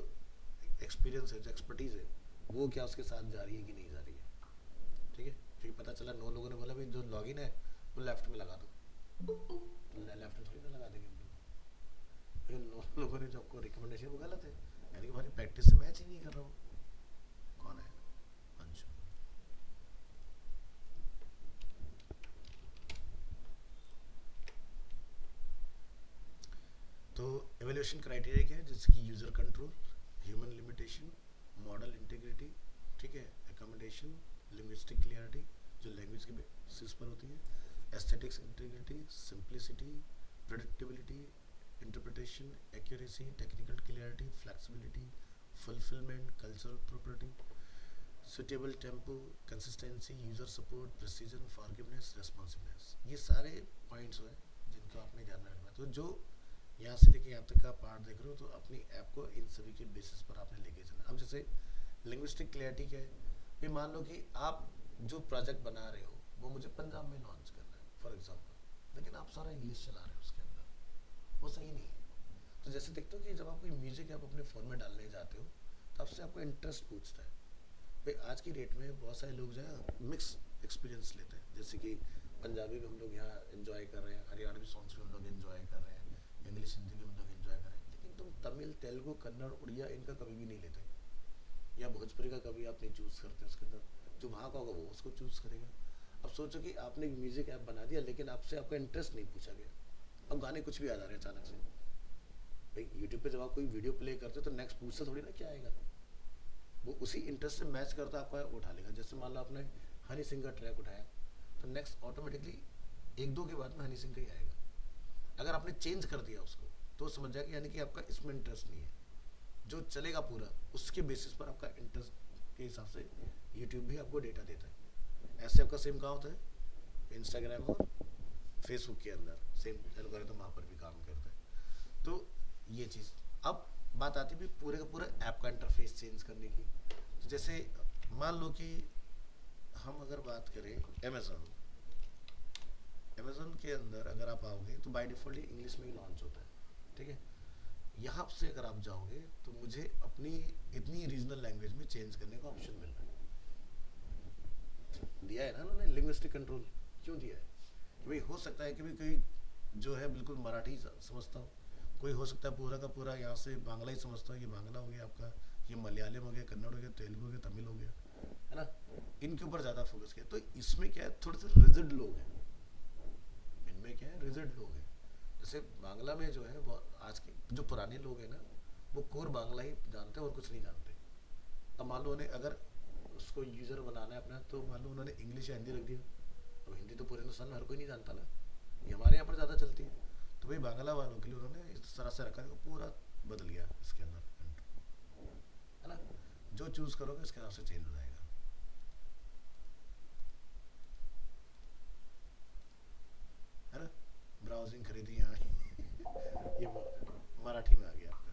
एक्सपीरियंस है, जो एक्सपर्टीज़ है, वो क्या उसके साथ जा रही है कि नहीं जा रही है, ठीक है। क्योंकि पता चला 9 लोगों ने बोला भाई जो लॉगिन है वो लेफ्ट में लगा दो, तो लेफ्ट में थोड़ी ना लगा देंगे हम लोग। फिर 9 लोगों ने जो आपको रिकमेंडेशन वो गलत है, यानी कि हमारी प्रैक्टिस से मैच ही नहीं कर रहा हूँ। कौन है, अंशु। तो एवेल्यूशन क्राइटेरिया क्या है, जैसे कि user control, human limitation, model integrity, ठीक है, एकोमोडेशन, लिंग्विस्टिक क्लियरिटी जो लैंग्वेज के बेसिस पर होती है, aesthetics, integrity, simplicity, predictability, interpretation, accuracy, technical clarity, flexibility, fulfilment, cultural property, suitable tempo, consistency, user support, precision, forgiveness, responsiveness. ये सारे points हैं जिनको आपने ध्यान में रखना है। तो जो यहाँ से लेके यहाँ तक का पार्ट देख रहे हो, तो अपनी ऐप को इन सभी के बेसिस पर आपने लेके चलना। अब जैसे लिंग्विस्टिक क्लैरिटी क्या है, भाई मान लो कि आप जो प्रोजेक्ट बना रहे हो वो मुझे पंजाब में लॉन्च करना है फॉर एग्जाम्पल, लेकिन आप सारा इंग्लिश चला रहे हो उसके अंदर, वो सही नहीं है। तो जैसे देखते हो कि जब आप कोई म्यूजिक ऐप अपने फ़ोन में डालने जाते हो तो आपसे आपको इंटरेस्ट पूछता है। भाई आज की डेट में बहुत सारे लोग जो है मिक्स एक्सपीरियंस लेते हैं, जैसे कि पंजाबी भी हम लोग यहाँ इन्जॉय कर रहे हैं, हरियाणवी सॉन्ग्स भी हम लोग इन्जॉय कर रहे हैं, इंग्लिश हिंदी भी हम लोग इन्जॉय कर रहे हैं, लेकिन तुम तमिल, तेलुगु, कन्नड़, उड़िया इनका कभी भी नहीं लेते, या भोजपुरी का कभी आप नहीं चूज़ करते। उसके अंदर जो वहाँ का होगा वो उसको चूज़ करेगा। अब सोचो कि आपने एक म्यूज़िक ऐप बना दिया, लेकिन आपसे आपका इंटरेस्ट नहीं पूछा गया, अब गाने कुछ भी आ जा रहे हैं अचानक से। भाई यूट्यूब पे जब आप कोई वीडियो प्ले करते हो तो नेक्स्ट पूछता थोड़ी ना क्या आएगा, वो उसी इंटरेस्ट से मैच करता आपका उठा लेगा। जैसे मान लो आपने हनी सिंह का ट्रैक उठाया, तो नेक्स्ट ऑटोमेटिकली एक दो के बाद में हनी सिंह का ही आएगा। अगर आपने चेंज कर दिया उसको तो समझ जाएगा, यानी कि आपका इसमें इंटरेस्ट नहीं है। जो चलेगा पूरा उसके बेसिस पर आपका इंटरेस्ट के हिसाब से यूट्यूब भी आपको डेटा देता है। ऐसे आपका सेम कहाँ होता है, इंस्टाग्राम और फेसबुक के अंदर सेम एल्गोरिथम वहाँ पर भी काम करता है। तो ये चीज़। अब बात आती है पूरे का पूरा ऐप का इंटरफेस चेंज करने की। तो जैसे मान लो कि हम अगर बात करें अमेज़न के अंदर अगर आप आओगे तो बाय डिफ़ॉल्ट ही इंग्लिश में ही लॉन्च होता है, ठीक है। यहाँ से अगर आप जाओगे तो मुझे अपनी इतनी रीजनल लैंग्वेज में चेंज करने का ऑप्शन मिल रहा है। दिया है ना उन्होंने लिंग्विस्टिक कंट्रोल, क्यों दिया है कि भाई हो सकता है कि भाई कोई जो है बिल्कुल मराठी समझता हो, कोई हो सकता है पूरा का पूरा यहाँ से बांग्ला ही समझता हो, ये बांग्ला हो गया आपका, ये मलयालम हो गया, कन्नड़ हो गया, तेलुगु हो गया, तमिल हो गया, है ना। इनके ऊपर ज़्यादा फोकस किया। तो इसमें क्या है, थोड़े से रिजिड लोग हैं, इनमें क्या है रिजिड लोग हैं। जैसे बांग्ला में जो है आज के जो पुराने लोग हैं ना, वो कोर बांग्ला ही जानते हैं और कुछ नहीं जानते। अब मान लो उन्हें अगर उसको यूज़र बनाना है अपना, तो मान लो उन्होंने इंग्लिश या हिंदी रख दिया, अब हिंदी तो पूरे हिंदुस्तान में हर कोई नहीं जानता ना, ये हमारे यहाँ पर ज़्यादा चलती है। तो भाई बांग्ला वालों के लिए उन्होंने इस तरह से रखा है, पूरा बदल गया इसके अंदर, है ना। जो चूज़ करोगे इसके हिसाब से चेंज हो जाएगा, है ना। ब्राउजिंग खरीदी यहाँ ये मराठी में आ गया आपका,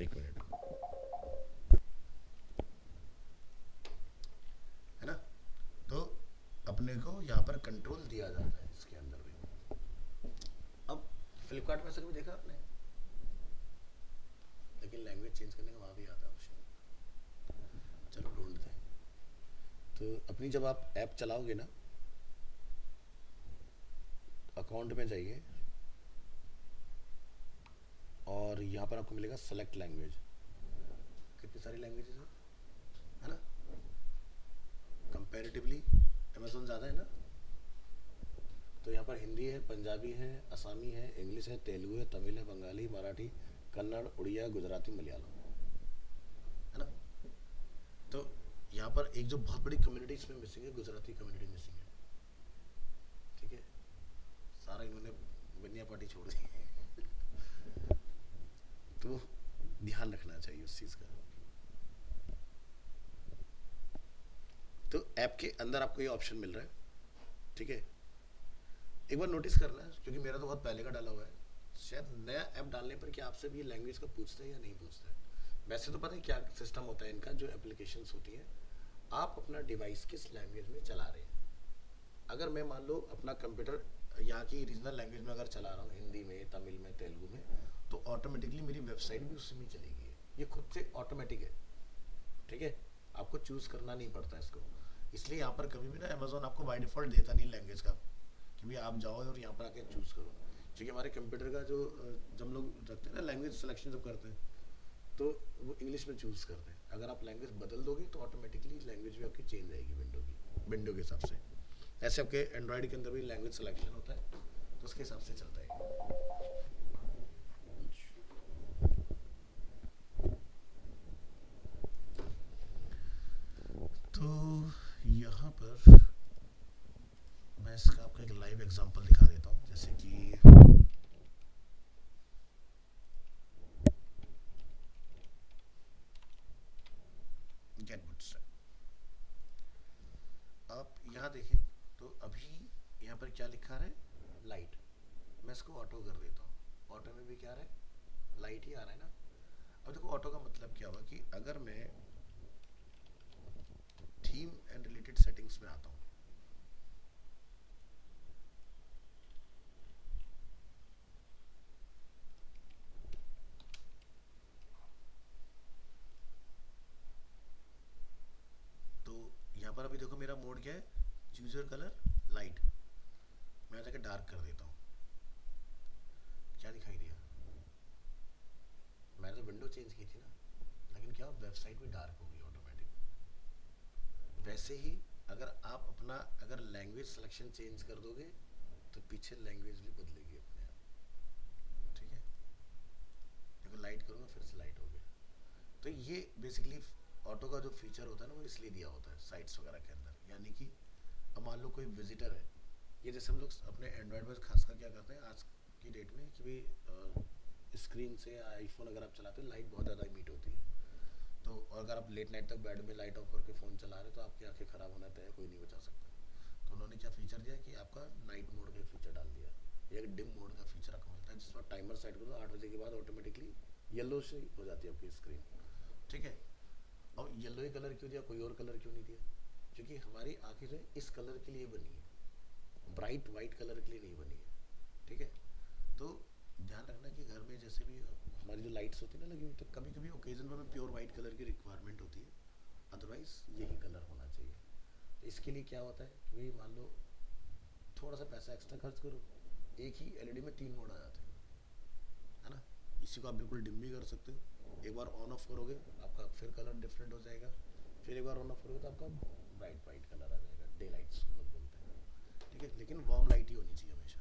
एक मिनट, है ना। तो अपने को यहाँ पर कंट्रोल दिया जाता है इसके अंदर भी। अब फ्लिपकार्ट में से कभी देखा आपने, लेकिन लैंग्वेज चेंज करने का वहाँ भी आता है ऑप्शन, चलो ढूंढते हैं। तो अपनी जब आप ऐप चलाओगे ना, अकाउंट में जाइए और यहाँ पर आपको मिलेगा सेलेक्ट लैंग्वेज, कितनी सारी लैंग्वेजेस है ना। कंपैरेटिवली अमेज़न ज़्यादा है ना, तो यहाँ पर हिंदी है, पंजाबी है, असमी है, इंग्लिश है, तेलुगु है, तमिल है, बंगाली, मराठी, कन्नड़, उड़िया, गुजराती, मलयालम, है ना। तो यहाँ पर एक जो बहुत बड़ी कम्युनिटी इसमें मिसिंग है, गुजराती कम्युनिटी मिसिंग है, ठीक है। सारा इन्होंने बनिया पार्टी छोड़ दी तो ध्यान रखना चाहिए उस चीज़ का। तो ऐप के अंदर आपको ये ऑप्शन मिल रहा है, ठीक है। एक बार नोटिस करना है, क्योंकि मेरा तो बहुत पहले का डाला हुआ है, शायद नया ऐप डालने पर क्या आपसे भी लैंग्वेज का पूछता है या नहीं पूछता है। वैसे तो पता है क्या सिस्टम होता है इनका, जो एप्लीकेशंस होती हैं, आप अपना डिवाइस किस लैंग्वेज में चला रहे हैं। अगर मैं मान लो अपना कंप्यूटर यहाँ की रीजनल लैंग्वेज में अगर चला रहा हूँ, हिंदी में, तमिल में, तेलुगु में, तो ऑटोमेटिकली मेरी वेबसाइट भी उसी में चलेगी। ये खुद से ऑटोमेटिक है, ठीक है, आपको चूज़ करना नहीं पड़ता इसको। इसलिए यहाँ पर कभी भी ना अमेज़ॉन आपको बाय डिफ़ॉल्ट देता नहीं लैंग्वेज का, कि भाई आप जाओ और यहाँ पर आके चूज़ करो। क्योंकि हमारे कंप्यूटर का जो जब हम लोग रखते हैं ना लैंग्वेज सिलेक्शन जब करते हैं, तो वो इंग्लिश में चूज़ करते हैं। अगर आप लैंग्वेज बदल दोगे तो ऑटोमेटिकली लैंग्वेज भी आपकी चेंज आएगी विंडो के हिसाब से। ऐसे आपके एंड्रॉयड के अंदर भी लैंग्वेज सिलेक्शन होता है, तो उसके हिसाब से चलता है। तो यहाँ पर मैं इसका आपको एक लाइव एग्जांपल दिखा देता हूँ, जैसे कि गेट बूटस्ट्रैप। आप यहाँ देखें तो अभी यहाँ पर क्या लिखा है, लाइट। मैं इसको ऑटो कर देता हूँ, ऑटो में भी क्या रहा है, लाइट ही आ रहा है ना। अब देखो ऑटो का मतलब क्या हुआ कि अगर मैं थीम एंड रिलेटेड सेटिंग्स में आता हूँ, तो यहाँ पर अभी देखो मेरा मोड क्या है, यूजर कलर लाइट। मैं जाकर डार्क कर देता हूँ, क्या दिखाई दिया, मैंने तो विंडो चेंज की थी ना, लेकिन क्या वेबसाइट भी डार्क हो गई ऑटोमेटिक। वैसे ही अगर आप अपना अगर लैंग्वेज सिलेक्शन चेंज कर दोगे तो पीछे लैंग्वेज भी बदलेगी अपने आप। ठीक है, देखो लाइट करूँगा फिर से लाइट हो गया। तो ये बेसिकली ऑटो का जो फीचर होता है ना, वो इसलिए दिया होता है साइट्स वगैरह के अंदर। यानी कि अब मान लो कोई विजिटर है, ये जैसे हम लोग अपने एंड्रॉयड में खासकर क्या करते हैं आज की डेट में कि भाई स्क्रीन से आईफोन अगर आप चलाते हो लाइट बहुत ज़्यादा इमिट होती है। तो और अगर आप लेट नाइट तक बेड में लाइट ऑफ करके फ़ोन चला रहे हो तो आपकी आंखें ख़राब होना तय है, कोई नहीं बचा सकता। तो उन्होंने क्या फीचर दिया कि आपका नाइट मोड का फीचर डाल दिया, या एक डिम मोड का फीचर आपको मिलता है, जिसमें टाइमर सेट करो 8 बजे के बाद ऑटोमेटिकली येलो से हो जाती है आपकी स्क्रीन। ठीक है, अब येलो ही कलर क्यों दिया, कोई और कलर क्यों नहीं दिया? क्योंकि हमारी आंखें जो है इस कलर के लिए बनी है, ब्राइट वाइट कलर के लिए नहीं बनी है। ठीक है, तो ध्यान रखना कि घर में जैसे भी हमारी जो लाइट्स होती है ना लगी हुई, तो कभी कभी ओकेजन पर हमें प्योर वाइट कलर की रिक्वायरमेंट होती है, अदरवाइज यही कलर होना चाहिए। तो इसके लिए क्या होता है कि भाई मान लो थोड़ा सा पैसा एक्स्ट्रा खर्च करो, एक ही एलईडी में 3 मोड आ जाते हैं, है ना। इसी को आप बिल्कुल डिम भी कर सकते हो, एक बार ऑन ऑफ करोगे आपका फिर कलर डिफरेंट हो जाएगा, फिर एक बार ऑन ऑफ करोगे तो आपका ब्राइट वाइट कलर आ जाएगा, डे लाइट्स हम लोग बोलते हैं। ठीक है, लेकिन वार्म लाइट ही होनी चाहिए हमेशा।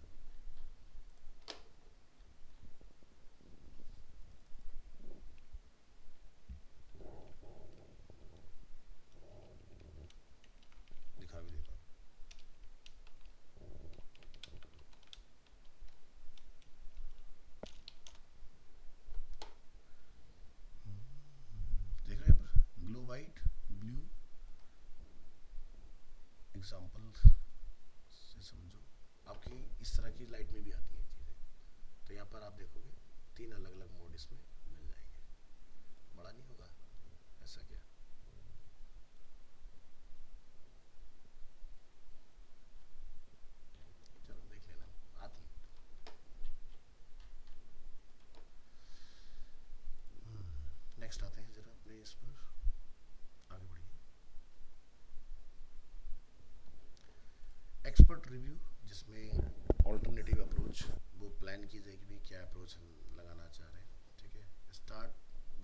दिखा भी देता हूँ। देख रहे हैं पर ग्लो वाइट ब्लू एग्जाम्पल से समझो, आपकी इस तरह की लाइट में भी आती हैं चीज़ें। तो यहाँ पर आप देखोगे 3 अलग अलग मोड इसमें मिल जाएंगे। बड़ा नहीं होगा ऐसा क्या? चलो देख लेना, आती है। नेक्स्ट आते हैं जरा अपने इस पर आगे बढ़िए। एक्सपर्ट रिव्यू, जिसमें ऑल्टरनेटिव अप्रोच वो प्लान की जाएगी भी क्या अप्रोच हम लगाना चाह रहे हैं। ठीक है, start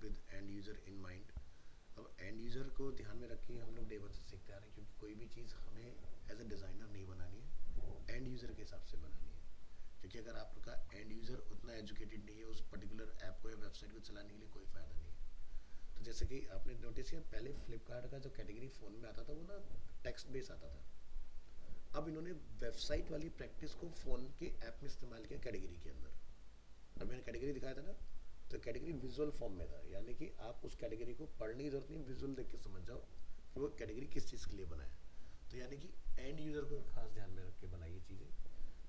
with end user in mind. अब एंड यूज़र को ध्यान में रखिए, हम लोग डे वन से सीखते आ रहे हैं, क्योंकि कोई भी चीज़ हमें एज ए डिज़ाइनर नहीं बनानी है, एंड यूज़र के हिसाब से बनानी है। क्योंकि अगर आपका एंड यूज़र उतना एजुकेटेड नहीं है उस पर्टिकुलर ऐप को या वेबसाइट को चलाने के लिए, कोई फ़ायदा नहीं है। तो जैसे कि आपने नोटिस किया पहले फ्लिपकार्ट का जो कैटेगरी फ़ोन में आता था वो ना टेक्स्ट बेस आता था। अब इन्होंने वेबसाइट वाली प्रैक्टिस को फ़ोन के ऐप में इस्तेमाल किया कैटेगरी के अंदर। अब मैंने कैटेगरी दिखाया था ना, तो कैटेगरी विजुअल फॉर्म में था, यानी कि आप उस कैटेगरी को पढ़ने की जरूरत नहीं, विजुअल देख के समझ जाओ कि वो कैटेगरी किस चीज़ के लिए बना है। तो यानी कि एंड यूज़र को खास ध्यान में रख के बनाई ये चीज़ें।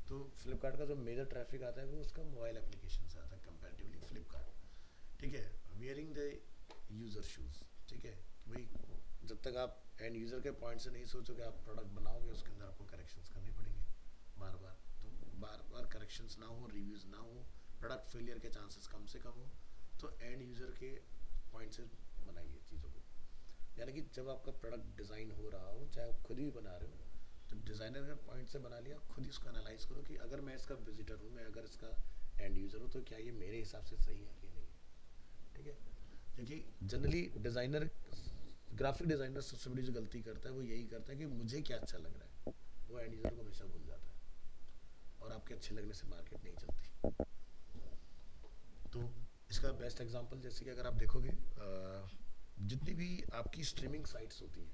तो फ्लिपकार्ट का जो मेजर ट्रैफिक आता है वो उसका मोबाइल एप्लीकेशन से आता है कंपैरेटिवली फ्लिपकार्ट। ठीक है, वियरिंग द यूज़र शूज़। ठीक है, भाई जब तक आप एंड यूज़र के पॉइंट से नहीं सोचोगे आप प्रोडक्ट बनाओगे, उसके अंदर आपको करेक्शंस करने पड़ेंगे बार बार। तो बार बार करेक्शंस ना हो, रिव्यूज़ ना हो, प्रोडक्ट फेलियर के चांसेस कम से कम हो, तो एंड यूज़र के पॉइंट से बनाइए चीज़ों को। यानी कि जब आपका प्रोडक्ट डिज़ाइन हो रहा हो, चाहे आप खुद ही बना रहे हो, तो डिज़ाइनर का पॉइंट से बना लिया, खुद ही उसको एनालाइज करो कि अगर मैं इसका विजिटर हूँ, मैं अगर इसका एंड यूज़र हूँ, तो क्या ये मेरे हिसाब से सही है कि नहीं है। ठीक है, क्योंकि जनरली डिज़ाइनर, ग्राफिक डिज़ाइनर सबसे बड़ी जो गलती करता है वो यही करता है कि मुझे क्या अच्छा लग रहा है, वो एंड यूज़र को हमेशा भूल जाता है, और आपके अच्छे लगने से मार्केट नहीं चलती। तो इसका बेस्ट एग्जांपल जैसे कि अगर आप देखोगे जितनी भी आपकी स्ट्रीमिंग साइट्स होती हैं,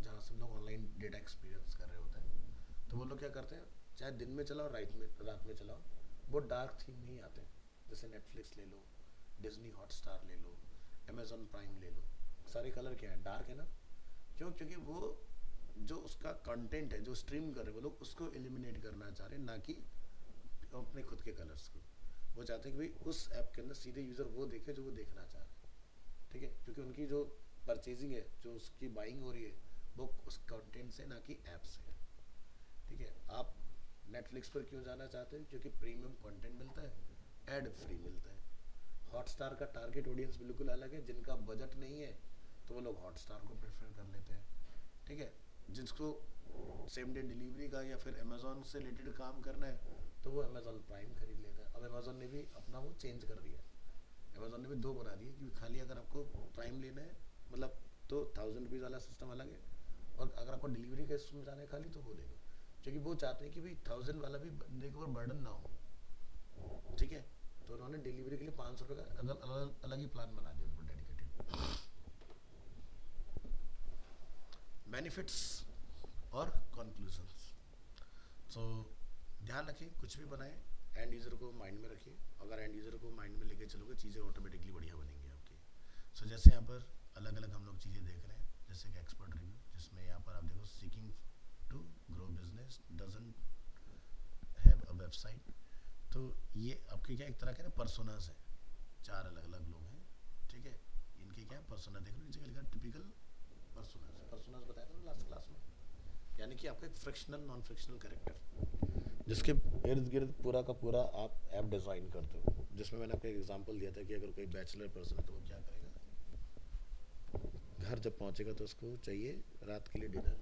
जहाँ से हम लोग ऑनलाइन डेटा एक्सपीरियंस कर रहे होते हैं, तो वो लोग क्या करते हैं, चाहे दिन में चलाओ रात में चलाओ, वो डार्क थीम में ही आते हैं। जैसे नेटफ्लिक्स ले लो, डिज्नी हॉटस्टार ले लो, अमेजोन प्राइम ले लो, सारे कलर क्या है, डार्क है ना। क्यों? क्योंकि वो जो उसका कंटेंट है जो स्ट्रीम कर रहे हैं वो लोग उसको एलिमिनेट करना चाह रहे हैं, ना कि अपने खुद के कलर्स को। वो चाहते हैं कि भाई उस ऐप के अंदर सीधे यूज़र वो देखे जो वो देखना चाह रहे हैं। ठीक है, क्योंकि उनकी जो परचेजिंग है, जो उसकी बाइंग हो रही है, वो उस कंटेंट से ना कि ऐप से है। ठीक है, आप नेटफ्लिक्स पर क्यों जाना चाहते हैं? क्योंकि प्रीमियम कंटेंट मिलता है, एड फ्री मिलता है। हॉटस्टार का टारगेट ऑडियंस बिल्कुल अलग है, जिनका बजट नहीं है तो वो लोग हॉटस्टार को प्रेफर कर लेते हैं। ठीक है, जिसको सेम डे डिलीवरी का या फिर अमेजोन से रिलेटेड काम करना है तो वो अमेजोन प्राइम खरीद लेता है। अब अमेजोन ने भी अपना वो चेंज कर दिया है, अमेजोन ने भी दो बना दिए, क्योंकि खाली अगर आपको प्राइम लेना है मतलब तो 1000 रुपीज़ वाला सिस्टम अलग है, और अगर आपको डिलीवरी का सिस्टम जाना है खाली तो वो ले लो। क्योंकि वो चाहते हैं कि भाई 1000 वाला भी बंदे के ऊपर बर्डन ना हो। ठीक है, तो उन्होंने डिलीवरी के लिए 500 रुपये का अलग ही प्लान बना दिया उनको डेडिकेटेड। बेनिफिट्स और कंक्लूजन्स। तो ध्यान रखिए, कुछ भी बनाएं एंड यूज़र को माइंड में रखिए। अगर एंड यूज़र को माइंड में लेके चलोगे चीज़ें ऑटोमेटिकली बढ़िया बनेंगी आपकी। सो जैसे यहाँ पर अलग अलग हम लोग चीज़ें देख रहे हैं, जैसे कि एक्सपर्ट रिव्यू, जिसमें यहाँ पर आप देखो seeking to grow business doesn't have a website. तो ये आपके क्या एक तरह के ना पर्सोनास है, चार अलग अलग लोग हैं। ठीक है, इनके क्या पर्सोना देख लो, नीचे का लिखा टिपिकल पर्सोनास। पर्सोनास बताया था ना लास्ट क्लास में, यानी कि आपका एक फ्रिक्शनल नॉन फ्रिक्शनल कैरेक्टर जिसके इर्द गिर्द पूरा का पूरा आप ऐप डिज़ाइन करते हो। जिसमें मैंने आपको एक एग्जांपल दिया था कि अगर कोई बैचलर पर्सन है तो वो क्या करेगा, घर जब पहुंचेगा तो उसको चाहिए रात के लिए डिनर।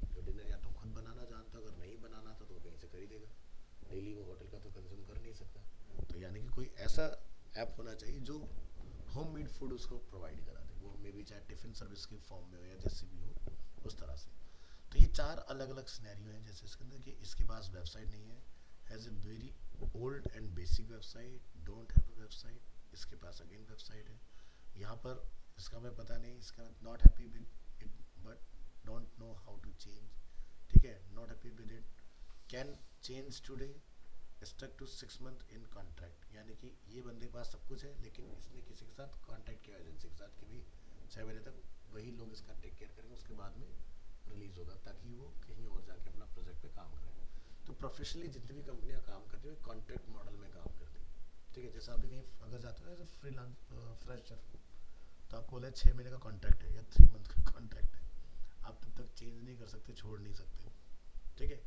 तो डिनर या तो खुद बनाना जानता, अगर नहीं बनाना था तो वो कहीं से खरीदेगा। डेली वो होटल का तो कंज्यूम कर नहीं सकता। तो यानी कि कोई ऐसा ऐप होना चाहिए जो होम मेड फूड उसको प्रोवाइड करा दे, वो मे बी चाहे टिफ़िन सर्विस के फॉर्म में हो या जैसे भी हो उस तरह से। तो ये चार अलग अलग सिनेरियो हैं। जैसे इसके अंदर कि इसके पास वेबसाइट नहीं है, has a very old and basic website, don't have a website, इसके पास अगेन वेबसाइट है। यहाँ पर इसका हमें पता नहीं, इसका not happy with it but don't know how to change. ठीक है, not happy with it, can change today, stuck to 6 month in contract. यानी कि ये बंदे के पास सब कुछ है लेकिन इसने किसी के साथ कॉन्टैक्ट किया एजेंसी के साथ कि भाई 6 महीने तक वही लोग इसका टेक केयर करेंगे, उसके बाद में रिलीज होगा, ताकि वो कहीं और जाके अपना प्रोजेक्ट पे काम करें। तो प्रोफेशनली जितनी भी कंपनियां काम करती है कॉन्ट्रैक्ट मॉडल में काम करती है। ठीक है, जैसे आप भी कहीं अगर जाते हो एज ए फ्रीलांस फ्रेशर, तो आपको बोले 6 महीने का कॉन्ट्रैक्ट है या 3 मंथ का कॉन्ट्रैक्ट है, आप तब तक चेंज नहीं कर सकते, छोड़ नहीं सकते। ठीक है,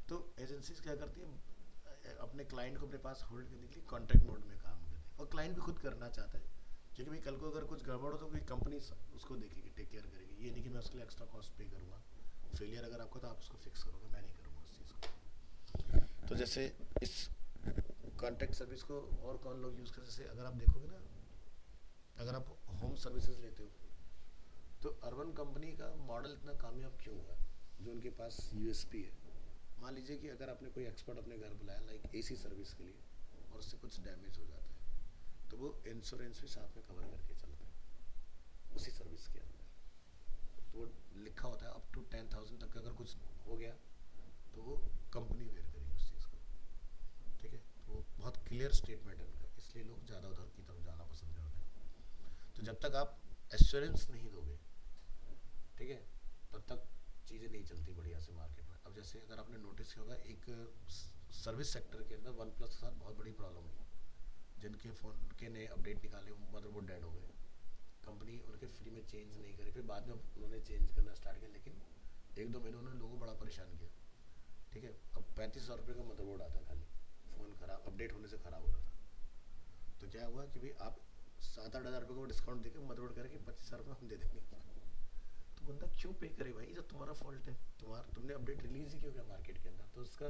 तो एजेंसीज क्या करती है, अपने क्लाइंट को अपने पास होल्ड करने के लिए कॉन्ट्रैक्ट मोड में काम करती है, और क्लाइंट भी खुद करना चाहता है। क्योंकि भाई कल को अगर कुछ गड़बड़ हो तो कोई कंपनी उसको देखेगी, टेक केयर करेगी। ये नहीं कि मैं उसके लिए एक्स्ट्रा कॉस्ट पे करूँगा। फेलियर अगर आपको तो आप उसको फिक्स करोगे, मैं नहीं करूँगा उस चीज़ को। तो जैसे इस कॉन्ट्रैक्ट सर्विस को और कौन लोग यूज़ करते हैं, जैसे अगर आप देखोगे ना, अगर आप होम सर्विसेज लेते हो तो अर्बन कंपनी का मॉडल इतना कामयाब क्यों हुआ, जो उनके पास यूएसपी है। मान लीजिए कि अगर आपने कोई एक्सपर्ट अपने घर बुलाया लाइक एसी सर्विस के लिए, और उससे कुछ डैमेज हो जाता है तो वो इंश्योरेंस भी साथ में कवर करके चलता है उसी सर्विस के अंदर। तो वो लिखा होता है अप टू 10,000 तक का अगर कुछ हो गया तो वो कंपनी वेयर करेगी उस चीज़ को। ठीक है, तो वो बहुत क्लियर स्टेटमेंट है उनका, इसलिए लोग ज़्यादा उधर की तरफ जाना पसंद करते हैं। तो जब तक आप एश्योरेंस नहीं दोगे, ठीक है, तब तक चीज़ें नहीं चलती बढ़िया से मार्केट में। अब जैसे अगर आपने नोटिस किया होगा, एक सर्विस सेक्टर के अंदर वन प्लस के साथ बहुत बड़ी प्रॉब्लम हुई। जिनके फ़ोन के नए अपडेट निकाले मदरबोर्ड डेड हो गए, कंपनी उनके फ्री में चेंज नहीं करी, फिर बाद में उन्होंने चेंज करना स्टार्ट किया, लेकिन 1-2 महीने उन्होंने लोगों को बड़ा परेशान किया। ठीक है, अब 3500 रुपये का मदरबोर्ड आता है खाली, फ़ोन खराब अपडेट होने से ख़राब हो रहा था। तो क्या हुआ कि भाई आप 7-8 हज़ार रुपये को डिस्काउंट देकर मदरबोर्ड करके 25,000 रुपये हम दे देंगे। तो बंदा क्यों पे करे भाई, जब तुम्हारा फॉल्ट है, तुमने अपडेट रिलीज ही क्यों किया मार्केट के अंदर, तो उसका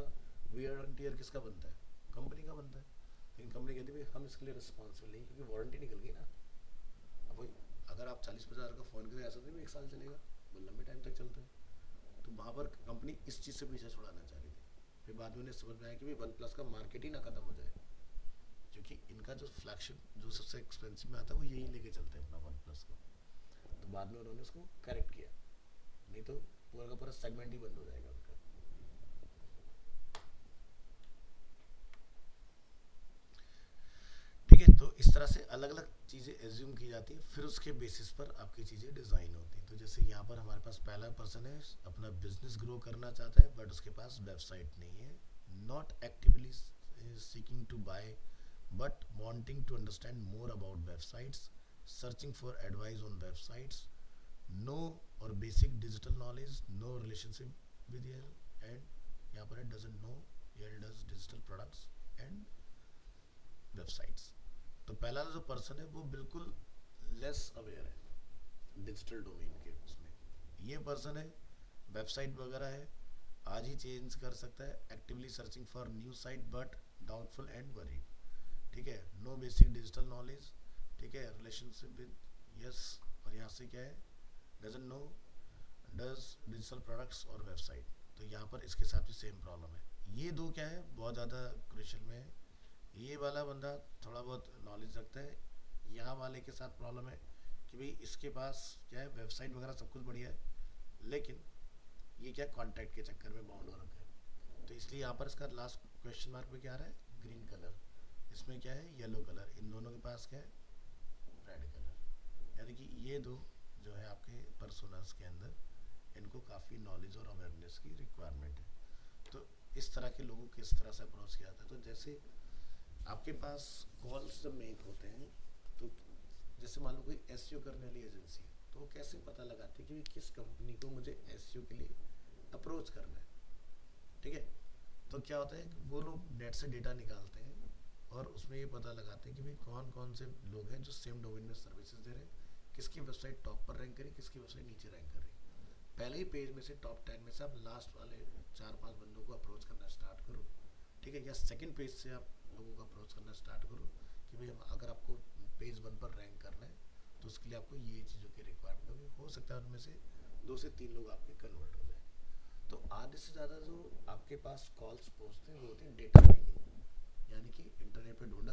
वियर एंड टीयर किसका बनता है, कंपनी का बनता है। लेकिन कंपनी कहती है हम इसके लिए रिस्पॉन्सिबल नहीं, क्योंकि वारंटी निकल गई ना। अब वही अगर आप 40-50 हज़ार का फ़ोन करें, ऐसा नहीं 1 साल चलेगा, वो लंबे टाइम तक चलता है। तो वहाँ पर कंपनी इस चीज़ से पीछा छुड़ाना चाह रही थी। फिर बाद में उन्हें समझ में आया कि भाई वन प्लस का मार्केट ही ना खत्म हो जाए, क्योंकि इनका जो फ्लैगशिप जो सबसे एक्सपेंसिव में आता है वो यही लेके चलते हैं अपना वन प्लस को। तो बाद में उन्होंने उसको करेक्ट किया। नहीं तो पूरा का पूरा सेगमेंट ही बंद हो जाएगा उनका। ठीक है, तो इस तरह से अलग अलग चीज़ें एज्यूम की जाती है, फिर उसके बेसिस पर आपकी चीज़ें डिज़ाइन होती हैं। तो जैसे यहाँ पर हमारे पास पहला पर्सन है, अपना बिजनेस ग्रो करना चाहता है बट उसके पास वेबसाइट नहीं है, not actively seeking to buy but wanting to understand more about websites, searching for advice on websites, no or basic digital knowledge, no relationship with Yale, and यहाँ पर है doesn't know Yale does digital products and websites। तो पहला जो person है वो बिल्कुल less aware है डिजिटल डोमेन के उसमें। ये पर्सन है वेबसाइट वगैरह है, आज ही चेंज कर सकता है, actively searching for new site but doubtful and worried. ठीक है, नो बेसिक डिजिटल नॉलेज। ठीक है, रिलेशनशिप विद यस, और यहाँ से क्या है, doesn't know does digital products और वेबसाइट। तो यहाँ पर इसके साथ भी सेम प्रॉब्लम है। ये दो क्या है, बहुत ज़्यादा क्रिशियल में है। ये वाला बंदा थोड़ा बहुत नॉलेज रखता है, यहाँ वाले के साथ प्रॉब्लम है कि भाई इसके पास क्या है, वेबसाइट वगैरह सब कुछ बढ़िया है, लेकिन ये क्या कॉन्टैक्ट के चक्कर में बाउंड हो रखा है। तो इसलिए यहाँ पर इसका लास्ट क्वेश्चन मार्क पे क्या आ रहा है, ग्रीन कलर, इसमें क्या है येलो कलर, इन दोनों के पास क्या है रेड कलर। यानी कि ये दो जो है आपके पर्सोनास के अंदर, इनको काफ़ी नॉलेज और अवेयरनेस की रिक्वायरमेंट है। तो इस तरह के लोगों को किस तरह से अप्रोच किया जाता है, तो जैसे आपके पास कॉल्स जब मेक होते हैं, तो जैसे मान लो कोई एस करने वाली एजेंसी है, तो वो कैसे पता लगाती है कि किस कंपनी को मुझे एस के लिए अप्रोच करना है। ठीक है, तो क्या होता है वो लोग नेट से डेटा निकालते हैं और उसमें ये पता लगाते हैं कि भाई कौन कौन से लोग हैं जो सेम डोमेन में सर्विसेज दे रहे हैं, किसकी वेबसाइट टॉप पर रैंक करी, किसकी वेबसाइट नीचे रैंक कर रही है। पहले ही पेज में से टॉप 10 में से आप लास्ट वाले 4-5 बंदों को अप्रोच करना स्टार्ट करो। ठीक है, या सेकंड पेज से आप लोगों को अप्रोच करना स्टार्ट करो कि भाई अगर आपको पेज 1 पर रैंक करना है तो उसके लिए आपको ये चीज़ों की रिक्वायरमेंट होगी। हो सकता है उनमें से 2 से 3 लोग आपके कन्वर्ट हो जाए। तो आधे से ज़्यादा जो आपके पास कॉल्स पहुँचते हैं वो होते हैं डेटा माइनिंग, यानी कि इंटरनेट पे ढूंढा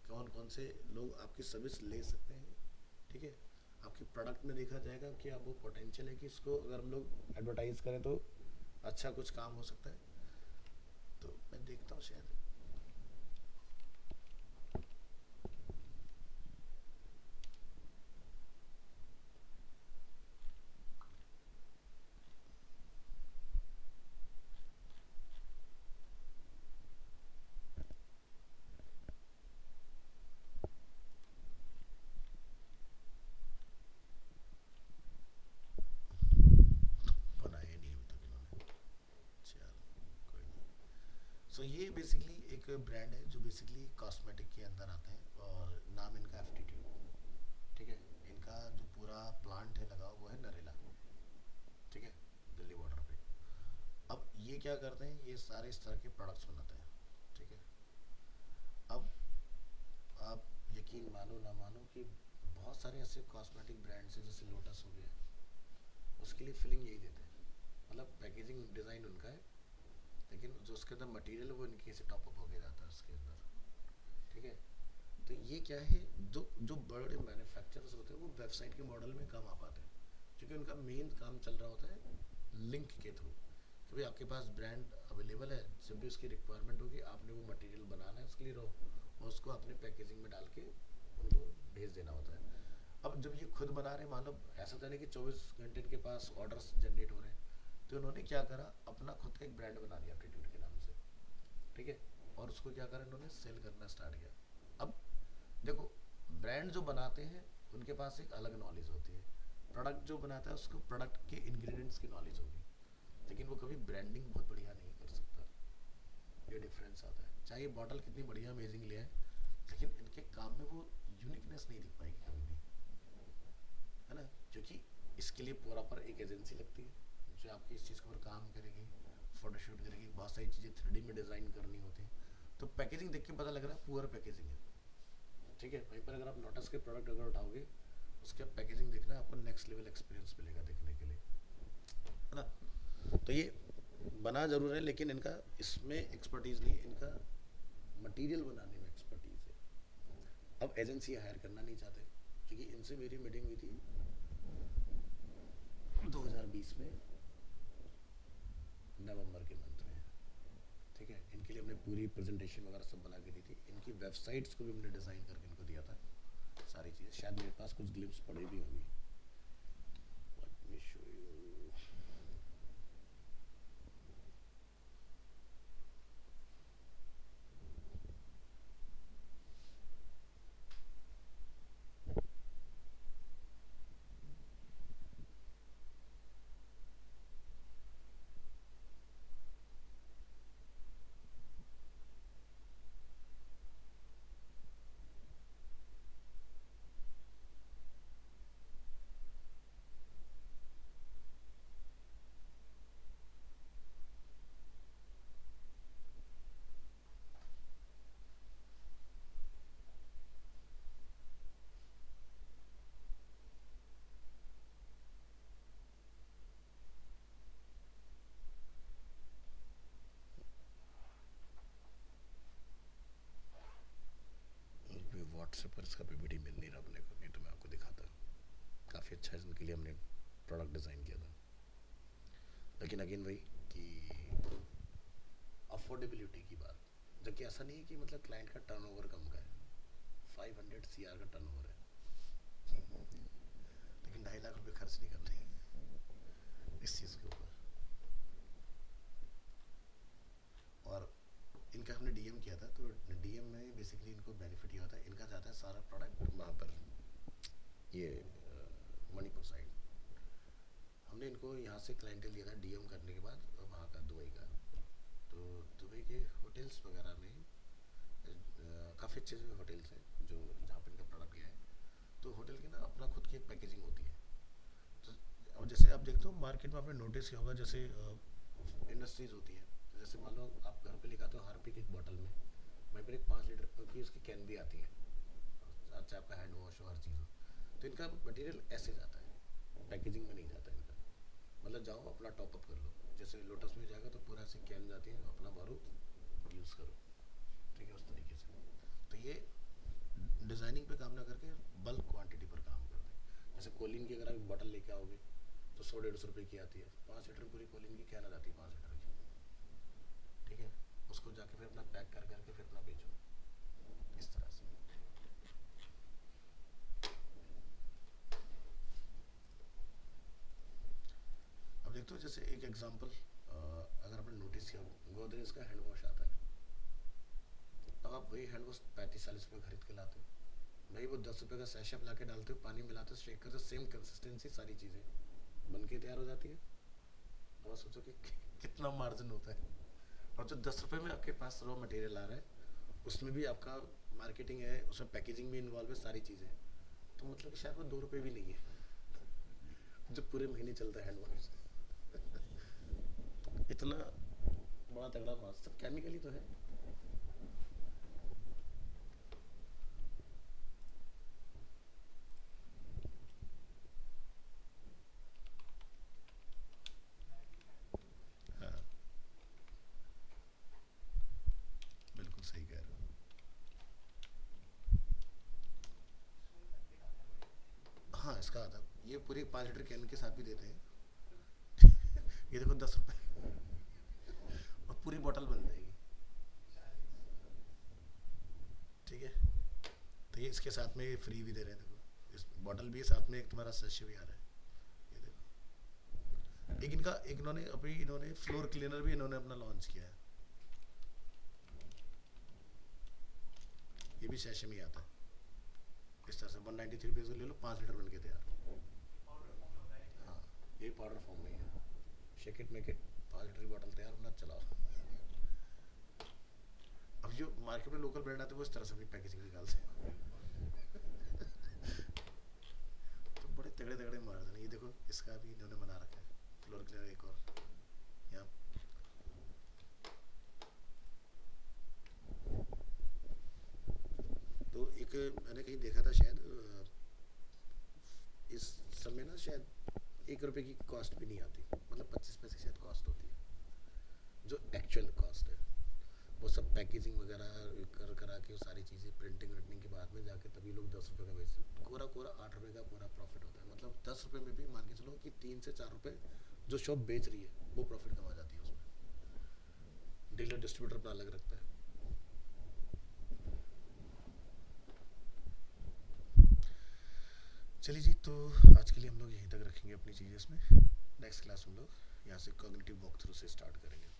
कौन कौन से लोग आपकी सर्विस ले सकते हैं। ठीक है, आपके प्रोडक्ट में देखा जाएगा कि अब वो पोटेंशियल है कि इसको अगर हम लोग एडवर्टाइज करें तो अच्छा कुछ काम हो सकता है। तो मैं देखता हूँ शायद बनाया नहीं अभी तक इन्होंने। चलो कोई नहीं। सो ये बेसिकली एक ब्रांड है जो बेसिकली कॉस्मेटिक के अंदर आते हैं और नाम इनका एप्टीट्यूड। ठीक है, इनका जो पूरा प्लांट है लगा वो है नरेला। ठीक है, दिल्ली बॉर्डर पे। अब ये क्या करते हैं, ये सारे इस तरह के प्रोडक्ट्स बनाते हैं। ठीक है, अब आप यकीन मानो ना मानो कि बहुत सारे ऐसे कॉस्मेटिक ब्रांड्स हैं जैसे लोटस हो गया, उसके लिए फिलिंग यही देते हैं, मतलब पैकेजिंग डिज़ाइन उनका है, लेकिन जो उसके अंदर मटेरियल है वो इनके से टॉपअप होके जाता है उसके अंदर। ठीक है, तो ये क्या है, जो जो बड़े मैन्युफैक्चरर्स होते हैं वो वेबसाइट के मॉडल में कम आ पाते हैं, क्योंकि उनका मेन काम चल रहा होता है लिंक के थ्रू कि भाई आपके पास ब्रांड अवेलेबल है, जब भी उसकी रिक्वायरमेंट होगी आपने वो मटेरियल बनाना है उसके लिए रो, और उसको अपने पैकेजिंग में डाल के उनको भेज देना होता है। अब जब ये खुद बना रहे हैं, मान लो ऐसा था नहीं कि 24 घंटे इनके पास ऑर्डर्स जनरेट हो रहे हैं, तो उन्होंने क्या करा, अपना खुद का एक ब्रांड बना दिया एप्टीट्यूड के नाम से। ठीक है, और उसको क्या करा इन्होंने सेल करना स्टार्ट किया। अब देखो, ब्रांड जो बनाते हैं उनके पास एक अलग नॉलेज होती है, प्रोडक्ट जो बनाता है उसको प्रोडक्ट के इंग्रेडिएंट्स की नॉलेज होगी, लेकिन वो कभी ब्रांडिंग बहुत बढ़िया नहीं कर सकता। ये डिफरेंस आता है, चाहे बॉटल कितनी बढ़िया अमेजिंग ले आए, लेकिन इनके काम में वो यूनिकनेस नहीं दिख पाएगी कभी भी, है ना, क्योंकि इसके लिए पूरा पर एक एजेंसी लगती है जो आपकी इस चीज़ के ऊपर काम करेगी, फोटोशूट करेगी, बहुत सारी चीज़ें 3D में डिज़ाइन करनी होती हैं। तो पैकेजिंग देख के पता लग रहा है पुअर पैकेजिंग है। ठीक है, वहीं पर अगर आप लोटस के प्रोडक्ट अगर उठाओगे, उसके पैकेजिंग देखना आपको नेक्स्ट लेवल एक्सपीरियंस मिलेगा देखने के लिए, है ना। तो ये बना जरूर है, लेकिन इनका इसमें एक्सपर्टीज़ नहीं, इनका मटेरियल बनाने में एक्सपर्टीज़ है। अब एजेंसी हायर करना नहीं चाहते, क्योंकि इनसे मेरी मीटिंग हुई थी, 2020 में नवंबर के मंथ में, ठीक है। इनके लिए हमने पूरी प्रेजेंटेशन वगैरह सब बना के दी थी, इनकी वेबसाइट्स को भी हमने डिज़ाइन करके इनको दिया था, सारी चीज़ें। शायद मेरे पास कुछ ग्लिम्स पड़े भी होंगी, let me show you. WhatsApp पर इसका पीपीटी मिल नहीं रहा अपने को, नहीं तो मैं आपको दिखाता। काफ़ी अच्छा है, इनके लिए हमने प्रोडक्ट डिज़ाइन किया था। लेकिन अगेन वही कि अफोर्डेबिलिटी की बात, जबकि ऐसा नहीं है कि मतलब क्लाइंट का टर्नओवर कम का है, 500 CR का टर्नओवर है, लेकिन 2.5 लाख रुपये खर्च नहीं करते इस चीज़ के ऊपर। और इनका हमने डीएम किया था, तो डीएम में बेसिकली इनको बेनिफिट ये होता है, इनका जाता है सारा प्रोडक्ट वहाँ पर, ये मणिपुर साइड। हमने इनको यहाँ से क्लाइंटेल दिया था डीएम करने के बाद वहाँ का दुबई का, तो दुबई के होटल्स वगैरह में काफ़ी अच्छे होटल्स हैं जो जहाँ पर इनका प्रोडक्ट गया है। तो होटल की ना अपना खुद की एक पैकेजिंग होती है। तो अब जैसे आप देखते हो मार्केट में आपने नोटिस किया होगा, जैसे इंडस्ट्रीज होती है, तो जैसे मान लो आप घर पे लेकर आते हो हार्पिक एक बॉटल में, वहीं पर एक 5 लीटर की उसकी कैन भी आती है, अच्छा आपका हैंड वॉश हो हर चीज़ हो। तो इनका मटेरियल ऐसे जाता है, पैकेजिंग में नहीं जाता इनका। मतलब जाओ अपना टॉपअप कर लो, जैसे लोटस में जाएगा तो पूरा ऐसे कैन जाती है, अपना भरो यूज़ करो, ठीक है, उस तरीके से। तो ये डिज़ाइनिंग पे काम ना करके बल्क क्वांटिटी पर काम करते हैं। जैसे कोलिन की अगर आप बॉटल लेके आओगे तो 100-150 रुपये की आती है, 5 लीटर पूरी कोलिन की कैन आ जाती है 5 लीटर की, ठीक है। उसको जाके फिर अपना पैक कर करके फिर अपना बेचो, इस तरह से। अब देखते हो जैसे एक एग्जांपल, अगर आपने नोटिस किया गोदरेज का हैंड वॉश आता है, अब आप वही हैंड वॉश 35-40 रुपये खरीद के लाते हो, भाई वो 10 रुपये का सैशे ला के डालते हो, पानी मिलाते हो, शेक करते हो, सेम कंसिस्टेंसी सारी चीज़ें बन के तैयार हो जाती है। अब आप सोचो कि कितना मार्जिन होता है। और जो 10 रुपये में आपके पास रॉ मटेरियल आ रहा है, उसमें भी आपका मार्केटिंग है, उसमें पैकेजिंग भी इन्वॉल्व है, सारी चीज़ें, तो मतलब कि शायद वो 2 रुपये भी नहीं है, जो पूरे महीने चलता है हैंड वॉश। इतना बड़ा तगड़ा माल, सब केमिकली तो है। हाँ, बिल्कुल सही कह रहे हो। हाँ, इसका आता, ये पूरी 5 लीटर कैन के साथ भी देते हैं। ये देखो 10 रुपये और पूरी बोतल बन जाएगी, ठीक है। तो ये इसके साथ में ये फ्री भी दे रहे हैं, देखो इस बॉटल भी है, साथ में एक तुम्हारा सैशे भी आ रहा है, ये देखो। एक इनका एक इन्होंने अभी इन्होंने फ्लोर क्लीनर भी इन्होंने अपना लॉन्च किया है, ये भी सैशे में ही आता है। इस तरह से 193 रुपीज़ ले लो, 5 लीटर बन के तैयार। हाँ, ये पाउडर फॉर्म में है, shake it make it, 5 litre की बॉटल तैयार, अपना चलाओ। अब जो मार्केट में लोकल ब्रांड आते हैं वो इस तरह से अपनी पैकेजिंग निकालते हैं, तो बड़े तगड़े तगड़े मार्जिन है। ये देखो इसका भी इन्होंने बना रखा है फ्लोर क्लीनर, एक और यहाँ। तो एक मैंने कहीं देखा था शायद, इस समय ना शायद 1 रुपये की कॉस्ट भी नहीं आती, मतलब 25 पैसे शायद कॉस्ट होती है, जो एक्चुअल कॉस्ट है। बहुत सब पैकेजिंग वगैरह कर करा के सारी चीज़ें प्रिंटिंग विंटिंग के बाद में जाके तभी लोग 10 रुपये का बेचते, कोरा कोरा 8 रुपये का पूरा प्रॉफिट होता है। मतलब 10 रुपये में भी मान के चलो कि 3 से 4 रुपये जो शॉप बेच रही है वो प्रॉफिट कमा जाती है उसमें, डीलर डिस्ट्रीब्यूटर अपना अलग रखता है। चलिए जी, तो आज के लिए हम लोग यहीं तक रखेंगे अपनी चीज़ें इसमें। नेक्स्ट क्लास हम लोग यहाँ से कॉग्निटिव वॉक थ्रू से स्टार्ट करेंगे।